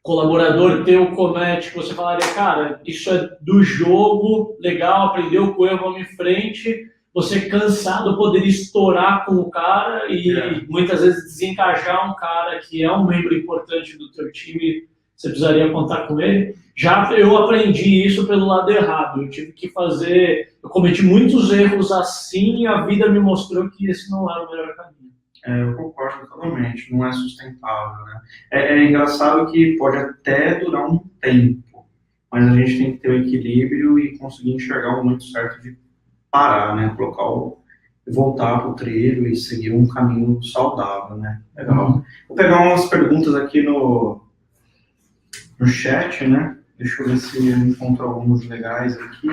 [SPEAKER 1] colaborador teu comete, que você falaria, cara, isso é do jogo, legal, aprendeu com o erro, vamos em frente. Você cansado poderia estourar com o cara e muitas vezes desencaixar um cara que é um membro importante do teu time, você precisaria contar com ele. Já eu aprendi isso pelo lado errado, eu tive que eu cometi muitos erros assim e a vida me mostrou que esse não era o melhor caminho.
[SPEAKER 2] Eu concordo totalmente, não é sustentável, né? É engraçado que pode até durar um tempo, mas a gente tem que ter o equilíbrio e conseguir enxergar o momento certo de parar, né? Voltar para o trilho e seguir um caminho saudável, né? Legal. Vou pegar umas perguntas aqui no chat, né? Deixa eu ver se eu encontro alguns legais aqui.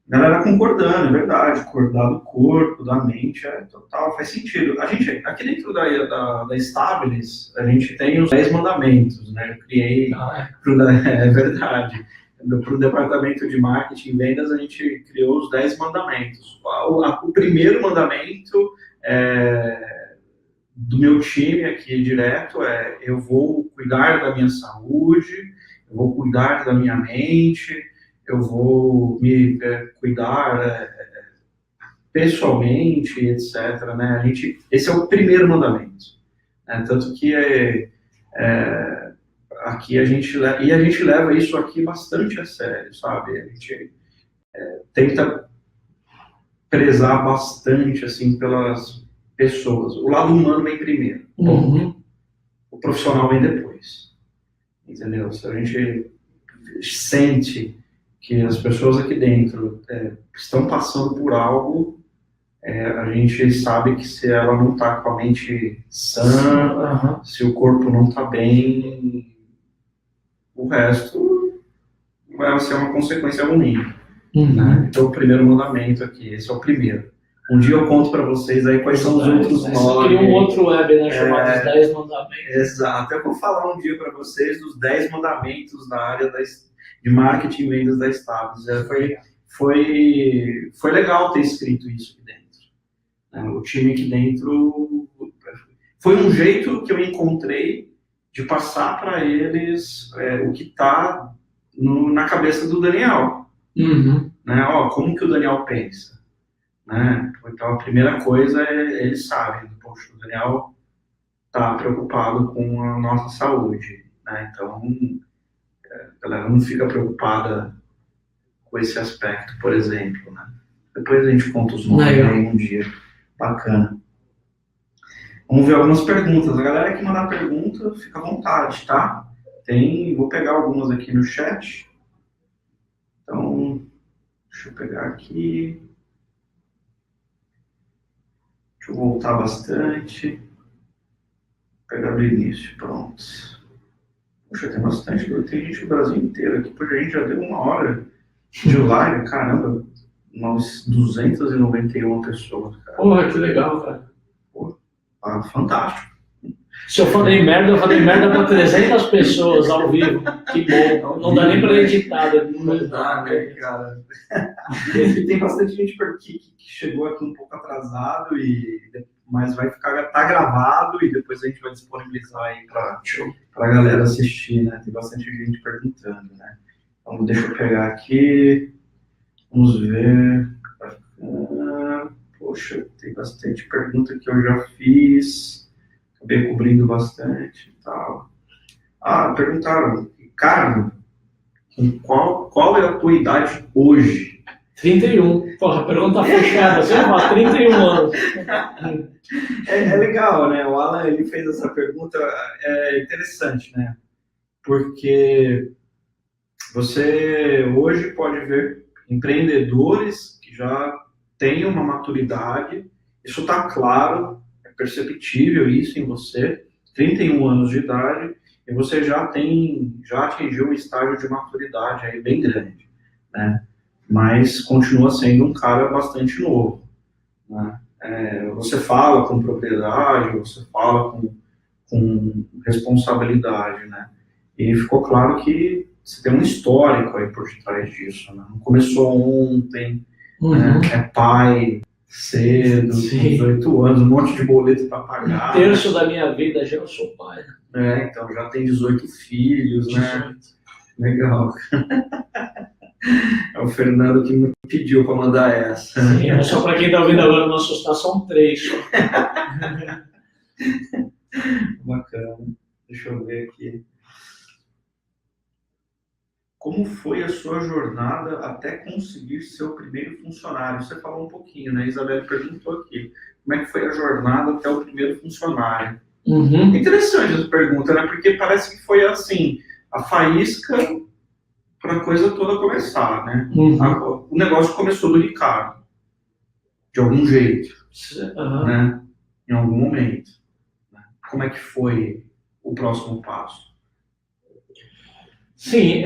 [SPEAKER 2] Galera concordando, é verdade, cuidar do corpo, da mente, total, faz sentido. A gente, aqui dentro da Stabilis, a gente tem os 10 mandamentos, né? Eu criei, é verdade, para o departamento de marketing e vendas, a gente criou os 10 mandamentos. O primeiro mandamento do meu time aqui direto eu vou cuidar da minha saúde, eu vou cuidar da minha mente, eu vou me cuidar pessoalmente, etc. Né? Esse é o primeiro mandamento. Né? Tanto que aqui a gente leva isso aqui bastante a sério, sabe? A gente tenta prezar bastante assim, pelas pessoas. O lado humano vem primeiro. O profissional vem depois. Entendeu? Se a gente sente que as pessoas aqui dentro estão passando por algo, a gente sabe que se ela não está com a mente sã, se o corpo não está bem, o resto vai ser uma consequência ruim. Né? Então, o primeiro mandamento aqui, esse é o primeiro. Um dia eu conto para vocês aí quais são os outros 9.
[SPEAKER 1] Tem um outro webinar chamado Os 10 Mandamentos.
[SPEAKER 2] Exato, eu vou falar um dia para vocês dos 10 mandamentos da área de marketing e vendas da Stabilis. Foi legal ter escrito isso aqui dentro. O time aqui dentro foi um jeito que eu encontrei de passar para eles o que está na cabeça do Daniel. Né? Como que o Daniel pensa? Né? Então, a primeira coisa eles sabem, poxa, o Daniel está preocupado com a nossa saúde. Né? Então, a galera não fica preocupada com esse aspecto, por exemplo. Né? Depois a gente conta os nomes aí um dia. Bacana. Vamos ver algumas perguntas. A galera que mandar pergunta, fica à vontade, tá? Vou pegar algumas aqui no chat. Então, deixa eu pegar aqui. Deixa eu voltar bastante. Vou pegar do início, pronto. Poxa, tem bastante, tem gente do Brasil inteiro aqui. Poxa, a gente já deu 1 hora de live, caramba. Umas 291 pessoas, cara.
[SPEAKER 1] Porra, que legal, cara.
[SPEAKER 2] Fantástico.
[SPEAKER 1] Se eu falei merda pra 300 pessoas ao vivo. Que bom. Não dá nem pra editar.
[SPEAKER 2] Não dá, né, cara? Tem bastante gente que chegou aqui um pouco atrasado, mas tá gravado e depois a gente vai disponibilizar aí pra galera assistir, né? Tem bastante gente perguntando, né? Então, deixa eu pegar aqui. Vamos ver. Poxa, tem bastante pergunta que eu já fiz. Acabei cobrindo bastante e tal. Perguntaram, Ricardo, qual é a tua idade hoje?
[SPEAKER 1] 31. Porra, pergunta fechada. Você fala 31 anos.
[SPEAKER 2] É legal, né? O Alan, ele fez essa pergunta, interessante, né? Porque você hoje pode ver empreendedores que já têm uma maturidade, isso está claro, é perceptível isso em você, 31 anos de idade, e você já atingiu um estágio de maturidade aí bem grande, né? Mas continua sendo um cara bastante novo, né? Você fala com propriedade, você fala com responsabilidade, né? E ficou claro que você tem um histórico aí por trás disso, né? Não começou ontem, né? É pai, cedo, com
[SPEAKER 1] Sim.
[SPEAKER 2] 18 anos, um monte de boleto para
[SPEAKER 1] Um
[SPEAKER 2] pagar.
[SPEAKER 1] terço da minha vida já eu sou pai.
[SPEAKER 2] Então já tem 18 filhos, né?
[SPEAKER 1] 18.
[SPEAKER 2] Legal. É o Fernando que me pediu para mandar essa.
[SPEAKER 1] Sim, mas só para quem está ouvindo agora não assustar, são 3 só.
[SPEAKER 2] Bacana. Deixa eu ver aqui. Como foi a sua jornada até conseguir ser o primeiro funcionário? Você falou um pouquinho, né? A Isabel perguntou aqui. Como é que foi a jornada até o primeiro funcionário?
[SPEAKER 1] Uhum.
[SPEAKER 2] Interessante essa pergunta, né? Porque parece que foi assim, a faísca para a coisa toda começar, né?
[SPEAKER 1] Uhum.
[SPEAKER 2] O negócio começou do Ricardo, de algum jeito,
[SPEAKER 1] Uhum.
[SPEAKER 2] né? Em algum momento. Como é que foi o próximo passo?
[SPEAKER 1] Sim,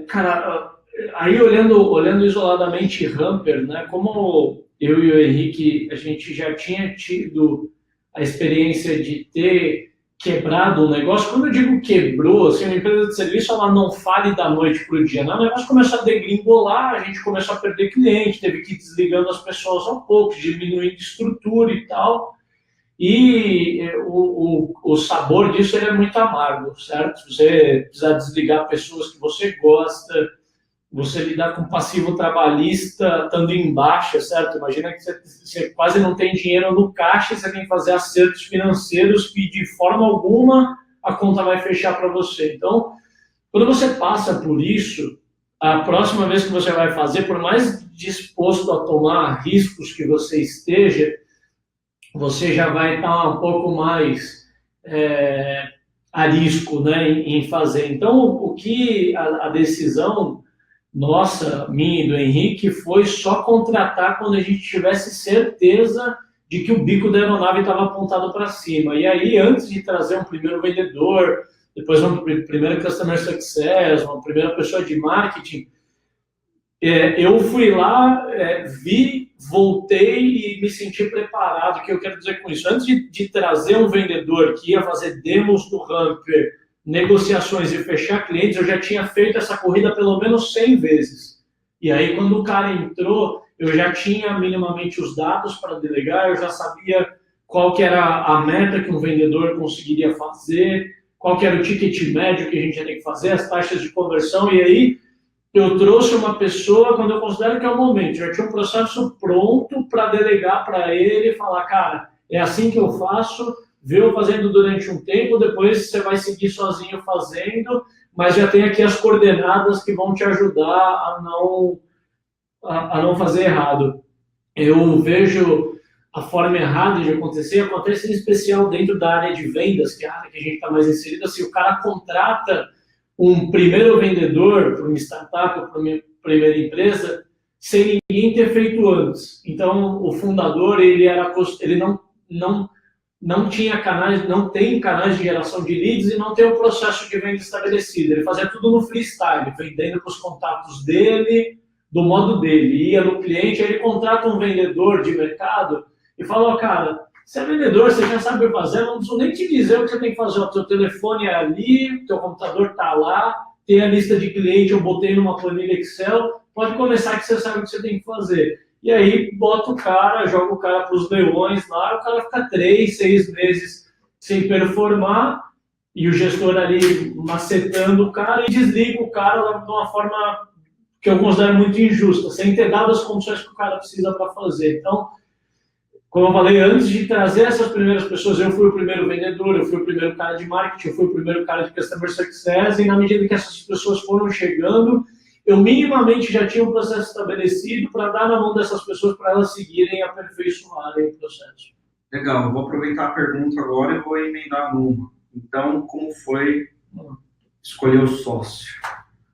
[SPEAKER 1] cara, aí olhando isoladamente Hamper, né? Como eu e o Henrique, a gente já tinha tido a experiência de ter quebrado o negócio. Quando eu digo quebrou, assim, uma empresa de serviço, ela não fale da noite para o dia, não, o negócio começou a degringolar, a gente começou a perder cliente, teve que ir desligando as pessoas aos poucos, diminuindo estrutura e tal. E o sabor disso ele é muito amargo, certo? Você precisa desligar pessoas que você gosta, você lidar com passivo trabalhista estando em baixa, certo? Imagina que você quase não tem dinheiro no caixa, você tem que fazer acertos financeiros que de forma alguma a conta vai fechar para você. Então, quando você passa por isso, a próxima vez que você vai fazer, por mais disposto a tomar riscos que você esteja, você já vai estar um pouco mais arisco, né, em fazer. Então, o que a decisão nossa, minha e do Henrique, foi só contratar quando a gente tivesse certeza de que o bico da aeronave estava apontado para cima. E aí, antes de trazer um primeiro vendedor, depois um primeiro customer success, uma primeira pessoa de marketing, eu fui lá, vi, voltei e me senti preparado. O que eu quero dizer com isso? Antes de trazer um vendedor que ia fazer demos do Hamper, negociações e fechar clientes, eu já tinha feito essa corrida pelo menos 100 vezes. E aí, quando o cara entrou, eu já tinha minimamente os dados para delegar, eu já sabia qual que era a meta que um vendedor conseguiria fazer, qual que era o ticket médio que a gente ia ter que fazer, as taxas de conversão, e aí eu trouxe uma pessoa quando eu considero que é o momento. Já tinha um processo pronto para delegar para ele e falar, cara, é assim que eu faço, vê eu fazendo durante um tempo, depois você vai seguir sozinho fazendo, mas já tem aqui as coordenadas que vão te ajudar a não fazer errado. Eu vejo a forma errada de acontecer, acontece em especial dentro da área de vendas, que é a área que a gente está mais inserido. Se o cara contrata um primeiro vendedor para uma startup ou para uma primeira empresa sem ninguém ter feito antes. Então, o fundador ele não tinha canais, não tem canais de geração de leads e não tem um processo de venda estabelecido. Ele fazia tudo no freestyle, vendendo para os contatos dele, do modo dele. Ia no cliente, aí ele contrata um vendedor de mercado e fala, cara, você é vendedor, você já sabe fazer, não preciso nem te dizer o que você tem que fazer. O teu telefone é ali, o teu computador está lá, tem a lista de cliente, eu botei numa planilha Excel, pode começar que você sabe o que você tem que fazer. E aí bota o cara, joga o cara para os leões lá, o cara fica 3, 6 meses sem performar, e o gestor ali macetando o cara e desliga o cara de uma forma que eu considero muito injusta, sem ter dado as condições que o cara precisa para fazer. Então, como eu falei, antes de trazer essas primeiras pessoas, eu fui o primeiro vendedor, eu fui o primeiro cara de marketing, eu fui o primeiro cara de customer success, e na medida que essas pessoas foram chegando, eu minimamente já tinha um processo estabelecido para dar na mão dessas pessoas para elas seguirem e aperfeiçoarem o processo.
[SPEAKER 2] Legal, eu vou aproveitar a pergunta agora e vou emendar numa. Então, como foi escolher o sócio?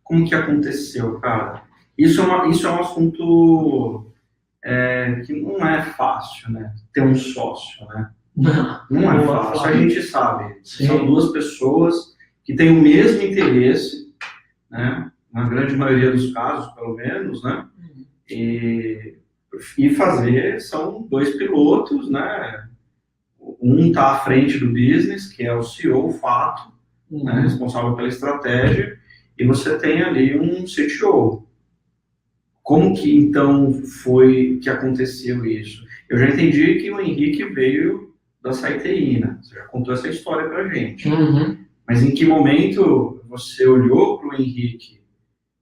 [SPEAKER 2] Como que aconteceu, cara? Isso é um assunto que não é fácil, né? Ter um sócio, né? Não é fácil, a gente sabe. Sim. São duas pessoas que têm o mesmo interesse, né? Na grande maioria dos casos, pelo menos, né? E fazer, são dois pilotos, né? Um está à frente do business, que é o CEO, o fato, né? Responsável pela estratégia, e você tem ali um CTO. Como que então foi que aconteceu isso? Eu já entendi que o Henrique veio da Saiteína, você já contou essa história pra gente.
[SPEAKER 1] Uhum.
[SPEAKER 2] Mas em que momento você olhou para o Henrique,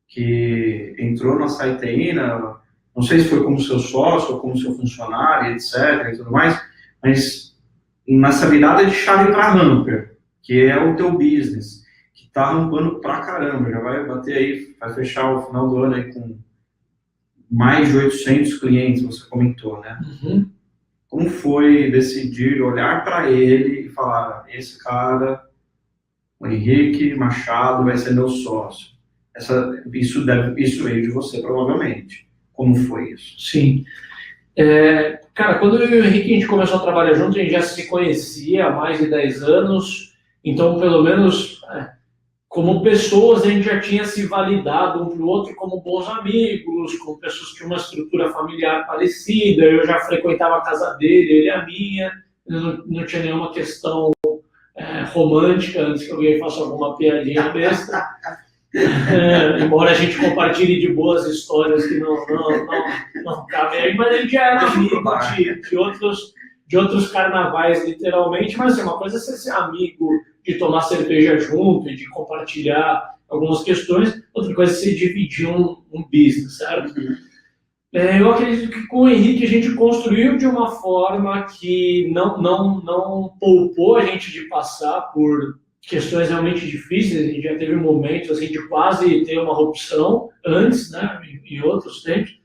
[SPEAKER 2] que entrou na Saiteína, não sei se foi como seu sócio ou como seu funcionário, etc. e tudo mais, mas nessa virada de chave para a Hamper, que é o teu business, que está rampando pra caramba, já vai bater aí, vai fechar o final do ano aí com mais de 800 clientes, você comentou, né?
[SPEAKER 1] Uhum.
[SPEAKER 2] Como foi decidir olhar para ele e falar, esse cara, o Henrique Machado, vai ser meu sócio? Isso veio de você, provavelmente. Como foi isso?
[SPEAKER 1] Sim. Cara, quando eu e o Henrique a gente começou a trabalhar junto, a gente já se conhecia há mais de 10 anos, então, pelo menos, como pessoas, a gente já tinha se validado um para o outro como bons amigos, como pessoas que tinham uma estrutura familiar parecida, eu já frequentava a casa dele, ele a minha, não tinha nenhuma questão romântica, antes que alguém faça alguma piadinha besta. Embora a gente compartilhe de boas histórias que não cabem aí, mas a gente já era amigo de outros carnavais, literalmente, mas assim, uma coisa é você ser amigo de tomar cerveja junto e de compartilhar algumas questões, outra coisa é você dividir um business, certo? Eu acredito que com o Henrique a gente construiu de uma forma que não poupou a gente de passar por questões realmente difíceis. A gente já teve momentos assim, de quase ter uma opção antes, né, em outros tempos,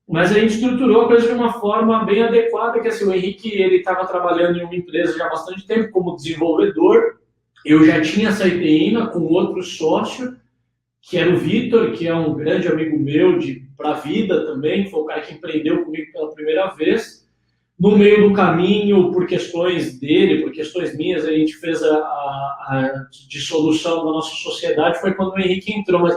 [SPEAKER 1] mas a gente estruturou a coisa de uma forma bem adequada, que assim, o Henrique ele estava trabalhando em uma empresa já há bastante tempo como desenvolvedor, eu já tinha essa Saiteína com outro sócio, que era o Vitor, que é um grande amigo meu para a vida também, foi o cara que empreendeu comigo pela primeira vez. No meio do caminho, por questões dele, por questões minhas, a gente fez a dissolução da nossa sociedade, foi quando o Henrique entrou. Mas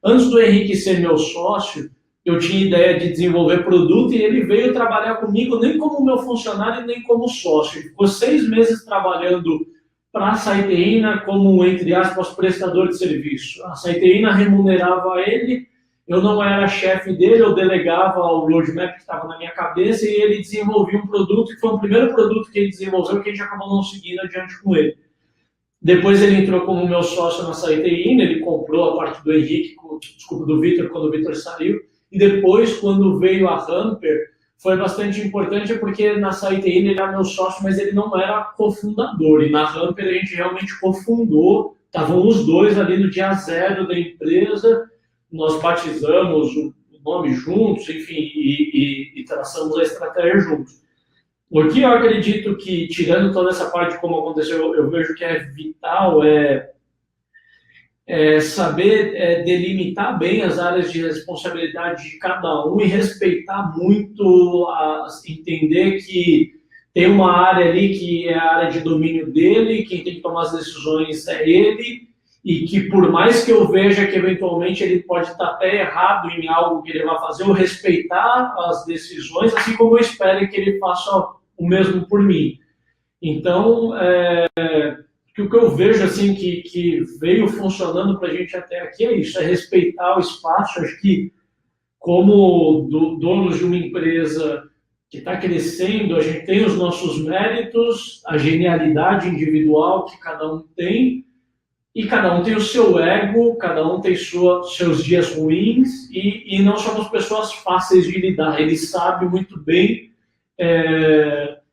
[SPEAKER 1] antes do Henrique ser meu sócio, eu tinha ideia de desenvolver produto e ele veio trabalhar comigo nem como meu funcionário, nem como sócio. Ele ficou 6 meses trabalhando para a Saiteína como, entre aspas, prestador de serviço. A Saiteína remunerava ele, eu não era chefe dele, eu delegava o roadmap que estava na minha cabeça e ele desenvolvia um produto, que foi o primeiro produto que ele desenvolveu, que a gente acabou não seguindo adiante com ele. Depois ele entrou como meu sócio na Saiteína, ele comprou a parte do Henrique, desculpa, do Vitor, quando o Vitor saiu, e depois, quando veio a Hamper, foi bastante importante porque na Saiteína ele era meu sócio, mas ele não era cofundador. E na Hamper a gente realmente cofundou, estavam os dois ali no dia zero da empresa, nós batizamos o nome juntos, enfim, e traçamos a estratégia juntos. O que eu acredito que, tirando toda essa parte de como aconteceu, eu vejo que é vital saber delimitar bem as áreas de responsabilidade de cada um e respeitar muito, entender que tem uma área ali que é a área de domínio dele, quem tem que tomar as decisões é ele, e que por mais que eu veja que eventualmente ele pode estar até errado em algo que ele vai fazer, eu respeitar as decisões, assim como eu espero que ele faça o mesmo por mim. Então, que o que eu vejo assim que veio funcionando para a gente até aqui é isso, é respeitar o espaço. Acho que como donos de uma empresa que está crescendo, a gente tem os nossos méritos, a genialidade individual que cada um tem, e cada um tem o seu ego, cada um tem seus dias ruins, e não somos pessoas fáceis de lidar. Ele sabe muito bem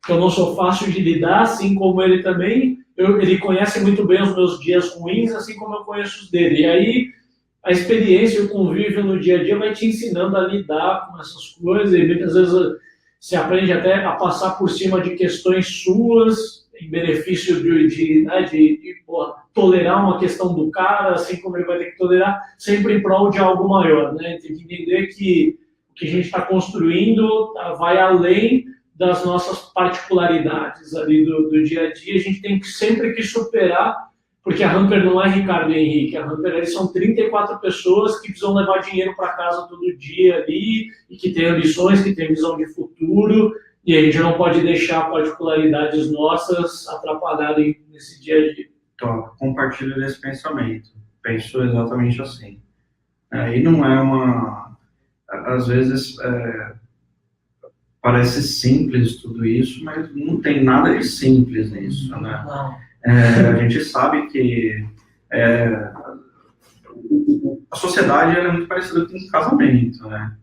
[SPEAKER 1] que eu não sou fácil de lidar, assim como ele também. Ele conhece muito bem os meus dias ruins, assim como eu conheço os dele. E aí, a experiência, o convívio no dia a dia vai te ensinando a lidar com essas coisas, e muitas vezes você aprende até a passar por cima de questões suas, em benefício de tolerar uma questão do cara, assim como ele vai ter que tolerar, sempre em prol de algo maior, né? Tem que entender que o que a gente está construindo vai além das nossas particularidades ali do dia a dia. A gente tem que sempre que superar, porque a Hamper não é Ricardo e Henrique, a Hamper eles são 34 pessoas que precisam levar dinheiro para casa todo dia ali, e que têm ambições, que têm visão de futuro, e a gente não pode deixar particularidades nossas atrapalharem nesse dia a dia.
[SPEAKER 2] Então, compartilho desse pensamento. Penso exatamente assim. E não é às vezes parece simples tudo isso, mas não tem nada de simples nisso, né? A gente sabe que a sociedade é muito parecida com um casamento, né?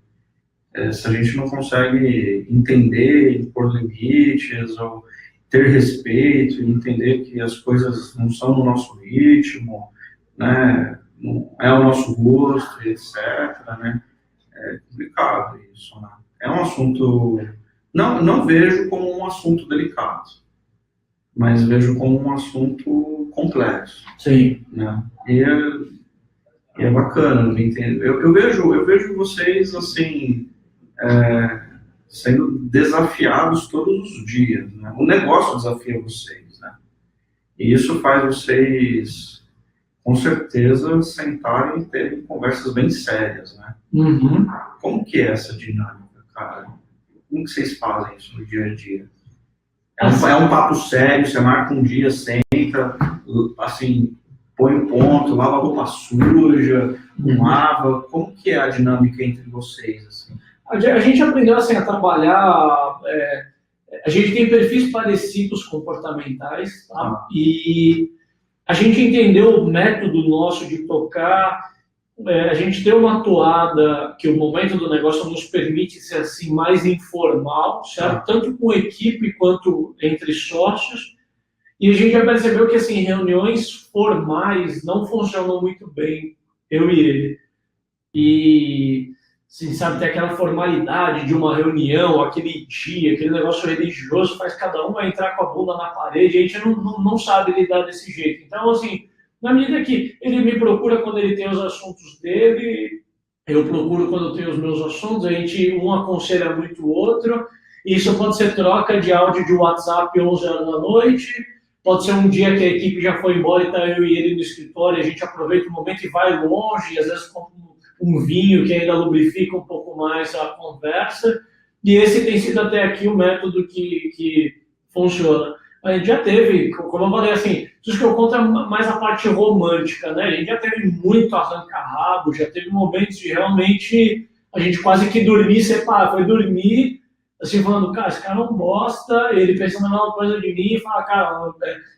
[SPEAKER 2] Se a gente não consegue entender, impor limites, ou ter respeito, e entender que as coisas não são no nosso ritmo, né? Não é o nosso gosto, etc., né? É complicado isso, né? É um assunto... Não vejo como um assunto delicado, mas vejo como um assunto complexo.
[SPEAKER 1] Sim.
[SPEAKER 2] Né? E é bacana, entende? Eu vejo vocês, assim, sendo desafiados todos os dias, né? O negócio desafia vocês, né? E isso faz vocês, com certeza, sentarem e terem conversas bem sérias, né?
[SPEAKER 1] Uhum.
[SPEAKER 2] Como que é essa dinâmica, cara? Como que vocês fazem isso no dia a dia? É um papo sério, você marca um dia, senta, assim, põe um ponto, lava a roupa suja, não lava. Como que é a dinâmica entre vocês, assim?
[SPEAKER 1] A gente aprendeu, assim, a trabalhar... a gente tem perfis parecidos comportamentais, tá? E a gente entendeu o método nosso de tocar... a gente tem uma toada que o momento do negócio nos permite ser assim mais informal, certo? Tanto com equipe quanto entre sócios. E a gente já percebeu que assim, reuniões formais não funcionam muito bem, eu e ele. E, assim, sabe, tem aquela formalidade de uma reunião, aquele dia, aquele negócio religioso, faz cada um vai entrar com a bunda na parede, a gente não sabe lidar desse jeito. Então, assim, na medida que ele me procura quando ele tem os assuntos dele, eu procuro quando eu tenho os meus assuntos, a gente um aconselha muito o outro. Isso pode ser troca de áudio de WhatsApp 11 horas da noite, pode ser um dia que a equipe já foi embora e está eu e ele no escritório, a gente aproveita o momento e vai longe, às vezes compra um vinho que ainda lubrifica um pouco mais a conversa. E esse tem sido até aqui o método que funciona. A gente já teve, como eu falei, assim, isso que eu conto é mais a parte romântica, né? A gente já teve muito arranca-rabo, já teve momentos de realmente a gente quase que dormir separado. Foi dormir, assim, falando, cara, esse cara não bosta, ele pensando a mesma coisa de mim, e fala, cara,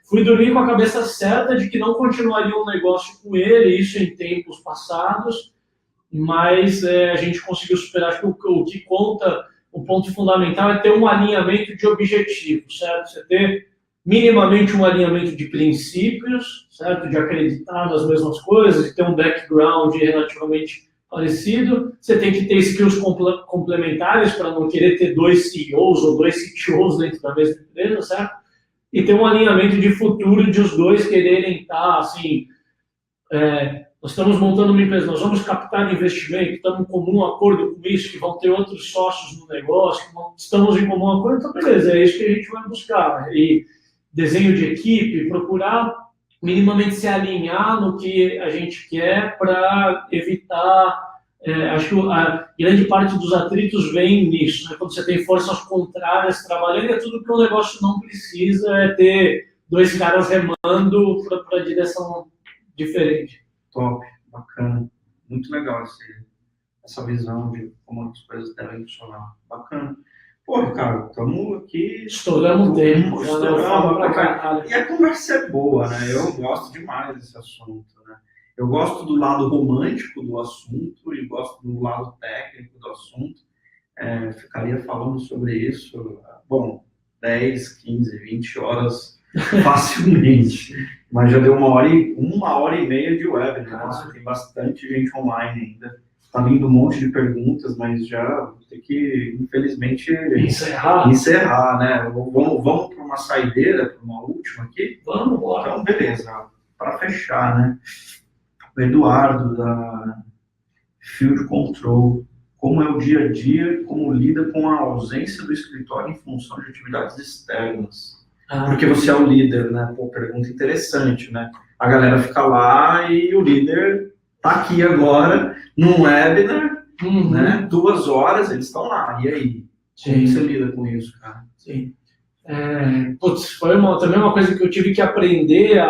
[SPEAKER 1] fui dormir com a cabeça certa de que não continuaria um negócio com ele, isso em tempos passados, mas a gente conseguiu superar. Acho que o que conta, o ponto fundamental é ter um alinhamento de objetivos, certo? Você ter minimamente um alinhamento de princípios, certo? De acreditar nas mesmas coisas, de ter um background relativamente parecido. Você tem que ter skills complementares para não querer ter 2 CEOs ou 2 CTOs dentro da mesma empresa, certo? E ter um alinhamento de futuro de os dois quererem estar, assim, nós estamos montando uma empresa, nós vamos captar investimento, estamos em comum acordo com isso, que vão ter outros sócios no negócio, estamos em comum acordo, então beleza, é isso que a gente vai buscar. E desenho de equipe, procurar minimamente se alinhar no que a gente quer para evitar, acho que a grande parte dos atritos vem nisso, né? Quando você tem forças contrárias trabalhando, é tudo que o negócio não precisa, é ter 2 caras remando para direção diferente.
[SPEAKER 2] Top, bacana, muito legal essa visão de como as coisas devem funcionar, bacana. Pô, Ricardo, estamos aqui...
[SPEAKER 1] Estouramos o tempo,
[SPEAKER 2] estouramos pra caralho. E a conversa é boa, né? Eu gosto demais desse assunto, né? Eu gosto do lado romântico do assunto e gosto do lado técnico do assunto. Ficaria falando sobre isso, bom, 10, 15, 20 horas facilmente. Mas já deu 1h30 de web, né? Nossa, tem bastante gente online ainda. Está vindo um monte de perguntas, mas já vou ter que, infelizmente, encerrar, né? Vamos para uma saideira, para uma última aqui?
[SPEAKER 1] Vamos embora.
[SPEAKER 2] Então, beleza. Para fechar, né? O Eduardo, da Field Control. Como é o dia a dia, como lida com a ausência do escritório em função de atividades externas? Porque você é o líder, né? Pô, pergunta interessante, né? A galera fica lá e o líder tá aqui agora, num webinar, né? 2 horas, eles estão lá. E aí? Como você lida com isso, cara?
[SPEAKER 1] Sim. Foi também uma coisa que eu tive que aprender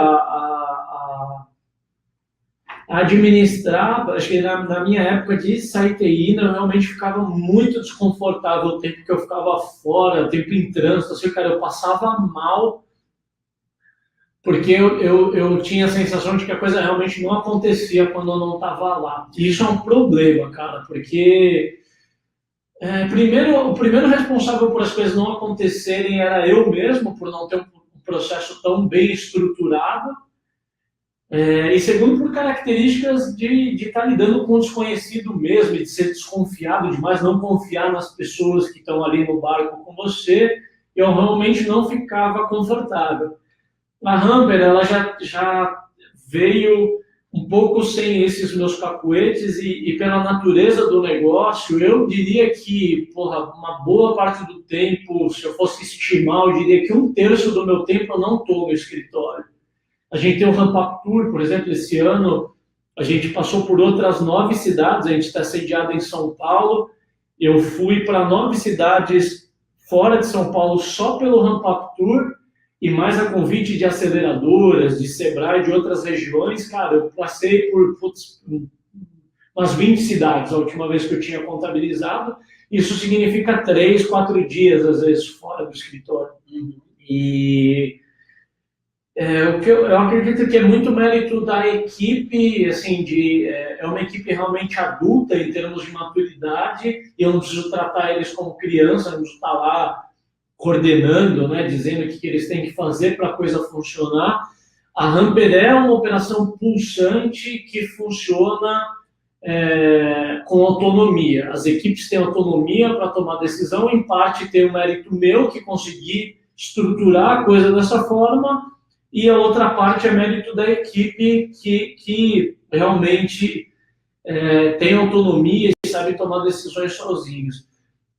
[SPEAKER 1] administrar, acho que na minha época de sair TI, eu realmente ficava muito desconfortável o tempo que eu ficava fora, o tempo em trânsito, assim, cara, eu passava mal, porque eu tinha a sensação de que a coisa realmente não acontecia quando eu não estava lá. E isso é um problema, cara, porque o primeiro responsável por as coisas não acontecerem era eu mesmo, por não ter um processo tão bem estruturado, e segundo, por características de estar lidando com o desconhecido mesmo, de ser desconfiado demais, não confiar nas pessoas que estão ali no barco com você, eu realmente não ficava confortável. A Hamper, ela já veio um pouco sem esses meus cacuetes e pela natureza do negócio, eu diria que, uma boa parte do tempo, se eu fosse estimar, eu diria que 1/3 do meu tempo eu não estou no escritório. A gente tem o Ramp Up Tour, por exemplo, esse ano a gente passou por outras 9 cidades, a gente está sediado em São Paulo, eu fui para 9 cidades fora de São Paulo só pelo Ramp Up Tour, e mais a convite de aceleradoras, de Sebrae, de outras regiões, cara, eu passei por umas 20 cidades a última vez que eu tinha contabilizado, isso significa 3, 4 dias, às vezes, fora do escritório. E o que eu acredito que é muito mérito da equipe, assim, é uma equipe realmente adulta em termos de maturidade, e eu não preciso tratar eles como criança, não preciso estar lá coordenando, né, dizendo o que eles têm que fazer para a coisa funcionar. A Hamper é uma operação pulsante que funciona com autonomia. As equipes têm autonomia para tomar decisão, em parte tem o mérito meu, que consegui estruturar a coisa dessa forma, e a outra parte é mérito da equipe que realmente tem autonomia e sabe tomar decisões sozinhos.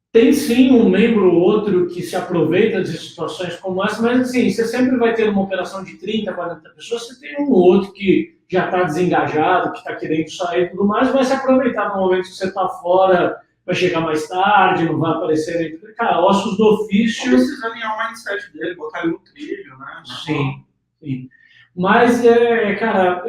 [SPEAKER 1] Tem sim um membro ou outro que se aproveita de situações como essa, mas assim, você sempre vai ter uma operação de 30, 40 pessoas, você tem um ou outro que já está desengajado, que está querendo sair e tudo mais, vai se aproveitar no momento que você está fora, vai chegar mais tarde, não vai aparecer. Cara, ossos do ofício.
[SPEAKER 2] Precisa alinhar o mindset dele, botar ele no trilho, né?
[SPEAKER 1] Sim, sim. Mas, cara,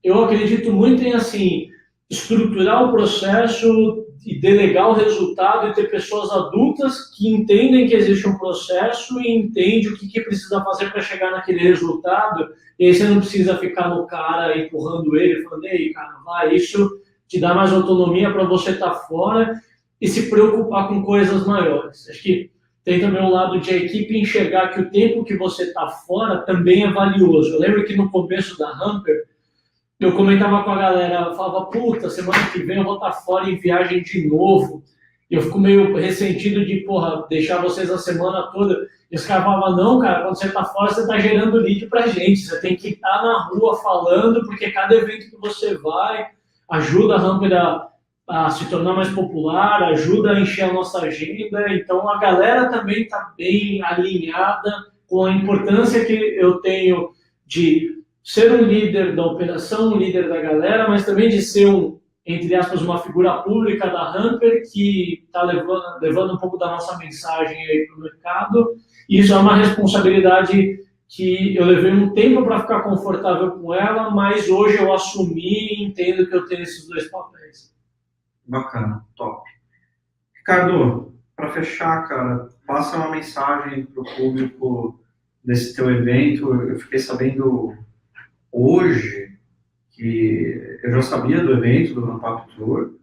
[SPEAKER 1] eu acredito muito em, assim, estruturar o processo e delegar o resultado e ter pessoas adultas que entendem que existe um processo e entendem o que precisa fazer para chegar naquele resultado. E aí você não precisa ficar no cara empurrando ele, falando, ei, cara, vai, isso te dá mais autonomia para você estar fora e se preocupar com coisas maiores. Acho que tem também um lado de a equipe enxergar que o tempo que você está fora também é valioso. Eu lembro que no começo da Hamper, eu comentava com a galera, eu falava, puta, semana que vem eu vou estar fora em viagem de novo. E eu fico meio ressentido de, deixar vocês a semana toda. E os caras falavam, não, cara, quando você está fora, você está gerando lead pra gente. Você tem que estar na rua falando, porque cada evento que você vai ajuda a Hamper a se tornar mais popular, ajuda a encher a nossa agenda. Então, a galera também está bem alinhada com a importância que eu tenho de ser um líder da operação, um líder da galera, mas também de ser entre aspas, uma figura pública da Hamper que está levando um pouco da nossa mensagem aí para o mercado. E isso é uma responsabilidade que eu levei um tempo para ficar confortável com ela, mas hoje eu assumi e entendo que eu tenho esses 2 papéis.
[SPEAKER 2] Bacana, top. Ricardo, para fechar, cara, passa uma mensagem para o público desse teu evento. Eu fiquei sabendo hoje que eu já sabia do evento do Ramp Up Tour,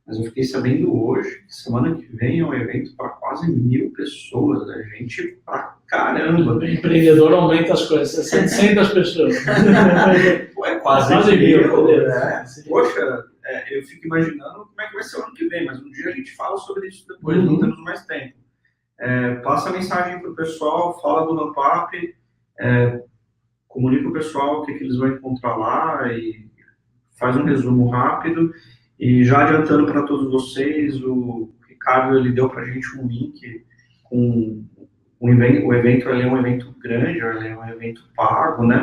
[SPEAKER 2] mas eu fiquei sabendo hoje que semana que vem é um evento para quase 1.000 pessoas, né? Gente pra caramba.
[SPEAKER 1] O empreendedor aumenta as coisas, 700 pessoas.
[SPEAKER 2] Pô, é quase 1.000, né? Poxa, eu fico imaginando como é que vai ser o ano que vem, mas um dia a gente fala sobre isso depois, não temos mais tempo. Passa a mensagem para o pessoal, fala do Ramp Up, comunica o pessoal o que eles vão encontrar lá e faz um resumo rápido. E já adiantando para todos vocês, o Ricardo ele deu para a gente um link com o evento. Ele é um evento grande, ele é um evento pago, né?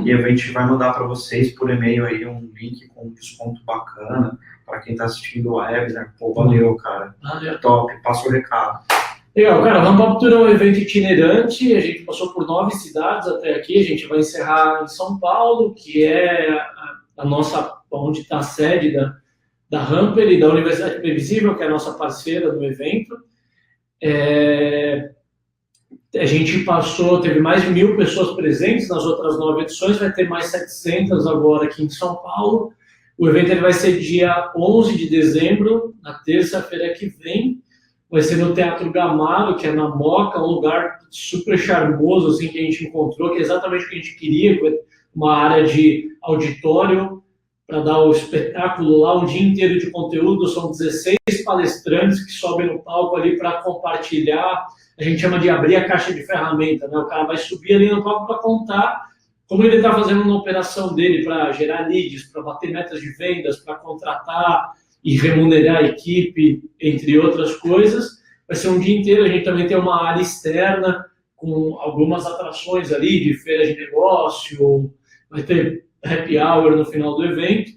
[SPEAKER 2] E a gente vai mandar para vocês por e-mail aí um link com um desconto bacana para quem está assistindo o webinar. Pô, valeu, cara.
[SPEAKER 1] Valeu.
[SPEAKER 2] Top, passa o recado.
[SPEAKER 1] Legal, cara, o Ramp Up Tour é um evento itinerante, a gente passou por 9 cidades até aqui, a gente vai encerrar em São Paulo, que é a nossa onde está a sede da Hamper e da Universidade Previsível, que é a nossa parceira do evento. A gente teve mais de 1.000 pessoas presentes nas outras 9 edições, vai ter mais 700 agora aqui em São Paulo. O evento ele vai ser dia 11 de dezembro, na terça-feira que vem. Vai ser no Teatro Gamaro, que é na Moca, um lugar super charmoso assim, que a gente encontrou, que é exatamente o que a gente queria, uma área de auditório para dar o espetáculo lá, um dia inteiro de conteúdo. São 16 palestrantes que sobem no palco ali para compartilhar. A gente chama de abrir a caixa de ferramenta, né? O cara vai subir ali no palco para contar como ele está fazendo uma operação dele para gerar leads, para bater metas de vendas, para contratar e remunerar a equipe, entre outras coisas. Vai ser um dia inteiro. A gente também tem uma área externa com algumas atrações ali de feira de negócio, vai ter happy hour no final do evento.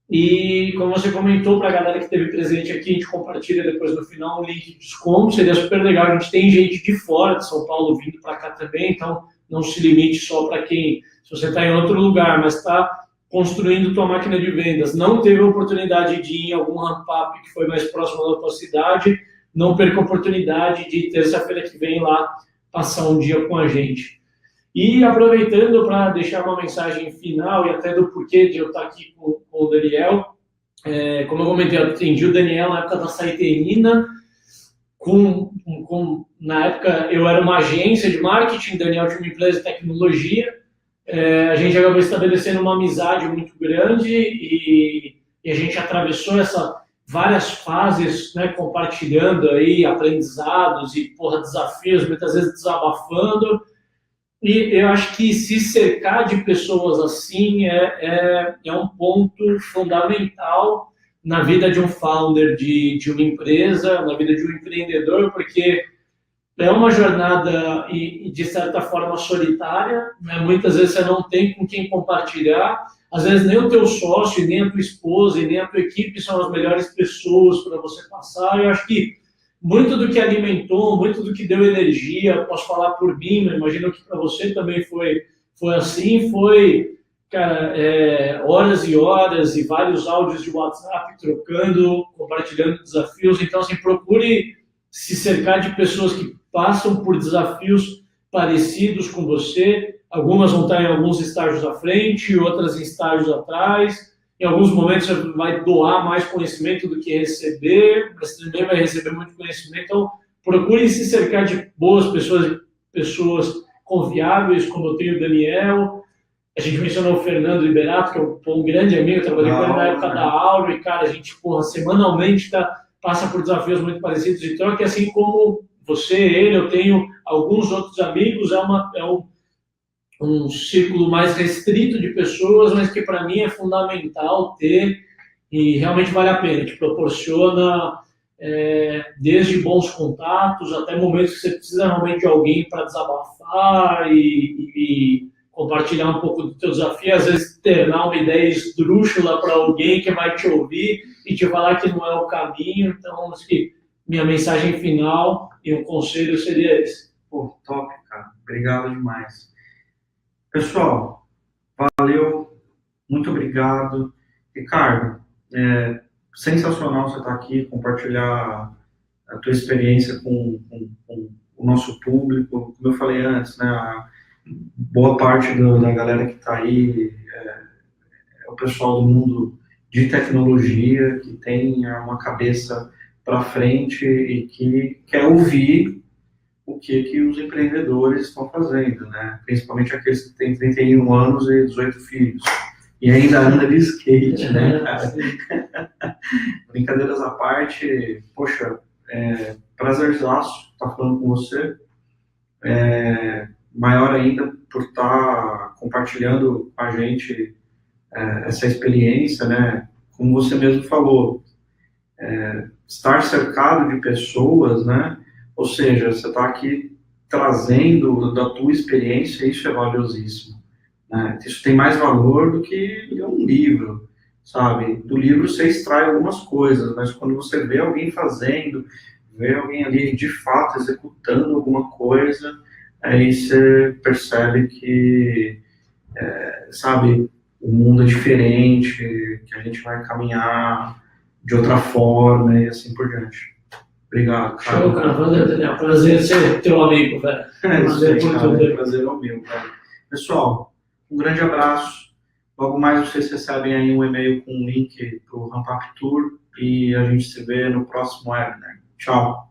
[SPEAKER 1] E como você comentou, para a galera que esteve presente aqui, a gente compartilha depois no final um link de desconto, seria super legal. A gente tem gente de fora de São Paulo vindo para cá também, então não se limite só para quem, se você está em outro lugar, mas está construindo tua máquina de vendas, não teve a oportunidade de ir em algum ramp-up que foi mais próximo da tua cidade, não perca a oportunidade de terça-feira que vem lá passar um dia com a gente. E aproveitando para deixar uma mensagem final e até do porquê de eu estar aqui com o Daniel, como eu comentei, eu atendi o Daniel na época da Saiterina, na época eu era uma agência de marketing, o Daniel tinha uma empresa de tecnologia. A gente acabou estabelecendo uma amizade muito grande e a gente atravessou várias fases, né, compartilhando aí aprendizados e desafios, muitas vezes desabafando. E eu acho que se cercar de pessoas assim é um ponto fundamental na vida de um founder de uma empresa, na vida de um empreendedor, porque é uma jornada e de certa forma solitária, né? Muitas vezes você não tem com quem compartilhar, às vezes nem o teu sócio, nem a tua esposa, e nem a tua equipe são as melhores pessoas para você passar. Eu acho que muito do que alimentou, muito do que deu energia, posso falar por mim, mas imagino que para você também foi assim, cara, horas e horas e vários áudios de WhatsApp trocando, compartilhando desafios. Então, assim, procure se cercar de pessoas que passam por desafios parecidos com você. Algumas vão estar em alguns estágios à frente, outras em estágios atrás. Em alguns momentos você vai doar mais conhecimento do que receber, mas também vai receber muito conhecimento. Então, procure se cercar de boas pessoas confiáveis, como eu tenho o Daniel. A gente mencionou o Fernando Liberato, que é um grande amigo, eu trabalhei com ele na época da Auro, e, cara, a gente, semanalmente passa por desafios muito parecidos de troca, e assim como você, ele, eu tenho alguns outros amigos, é um círculo mais restrito de pessoas, mas que para mim é fundamental ter, e realmente vale a pena, te proporciona desde bons contatos até momentos que você precisa realmente de alguém para desabafar e compartilhar um pouco do teu desafio, às vezes ternar uma ideia esdrúxula para alguém que vai te ouvir e te falar que não é o caminho. Então, acho que minha mensagem final e um conselho seria esse.
[SPEAKER 2] Pô, top, cara. Obrigado demais. Pessoal, valeu, muito obrigado. Ricardo, sensacional você estar aqui, compartilhar a tua experiência com o nosso público. Como eu falei antes, né, boa parte da galera que está aí é o pessoal do mundo de tecnologia, que tem uma cabeça para frente e que quer ouvir o que os empreendedores estão fazendo, né? Principalmente aqueles que têm 31 anos e 18 filhos. E ainda anda de skate, né, cara? Brincadeiras à parte, poxa, prazerzaço estar falando com você. Maior ainda por estar compartilhando com a gente essa experiência, né? Como você mesmo falou, estar cercado de pessoas, né? Ou seja, você está aqui trazendo da tua experiência, isso é valiosíssimo, né? Isso tem mais valor do que um livro, sabe? Do livro você extrai algumas coisas, mas quando você vê alguém fazendo, vê alguém ali de fato executando alguma coisa, aí você percebe que, sabe, o mundo é diferente, que a gente vai caminhar de outra forma e assim por diante. Obrigado, cara.
[SPEAKER 1] Show, cara. Valeu, Daniel. Prazer ser teu amigo, velho.
[SPEAKER 2] Prazer por tudo. Prazer é o meu, velho. Pessoal, um grande abraço. Logo mais vocês recebem aí um e-mail com um link para o Ramp Up Tour e a gente se vê no próximo webinar. Tchau.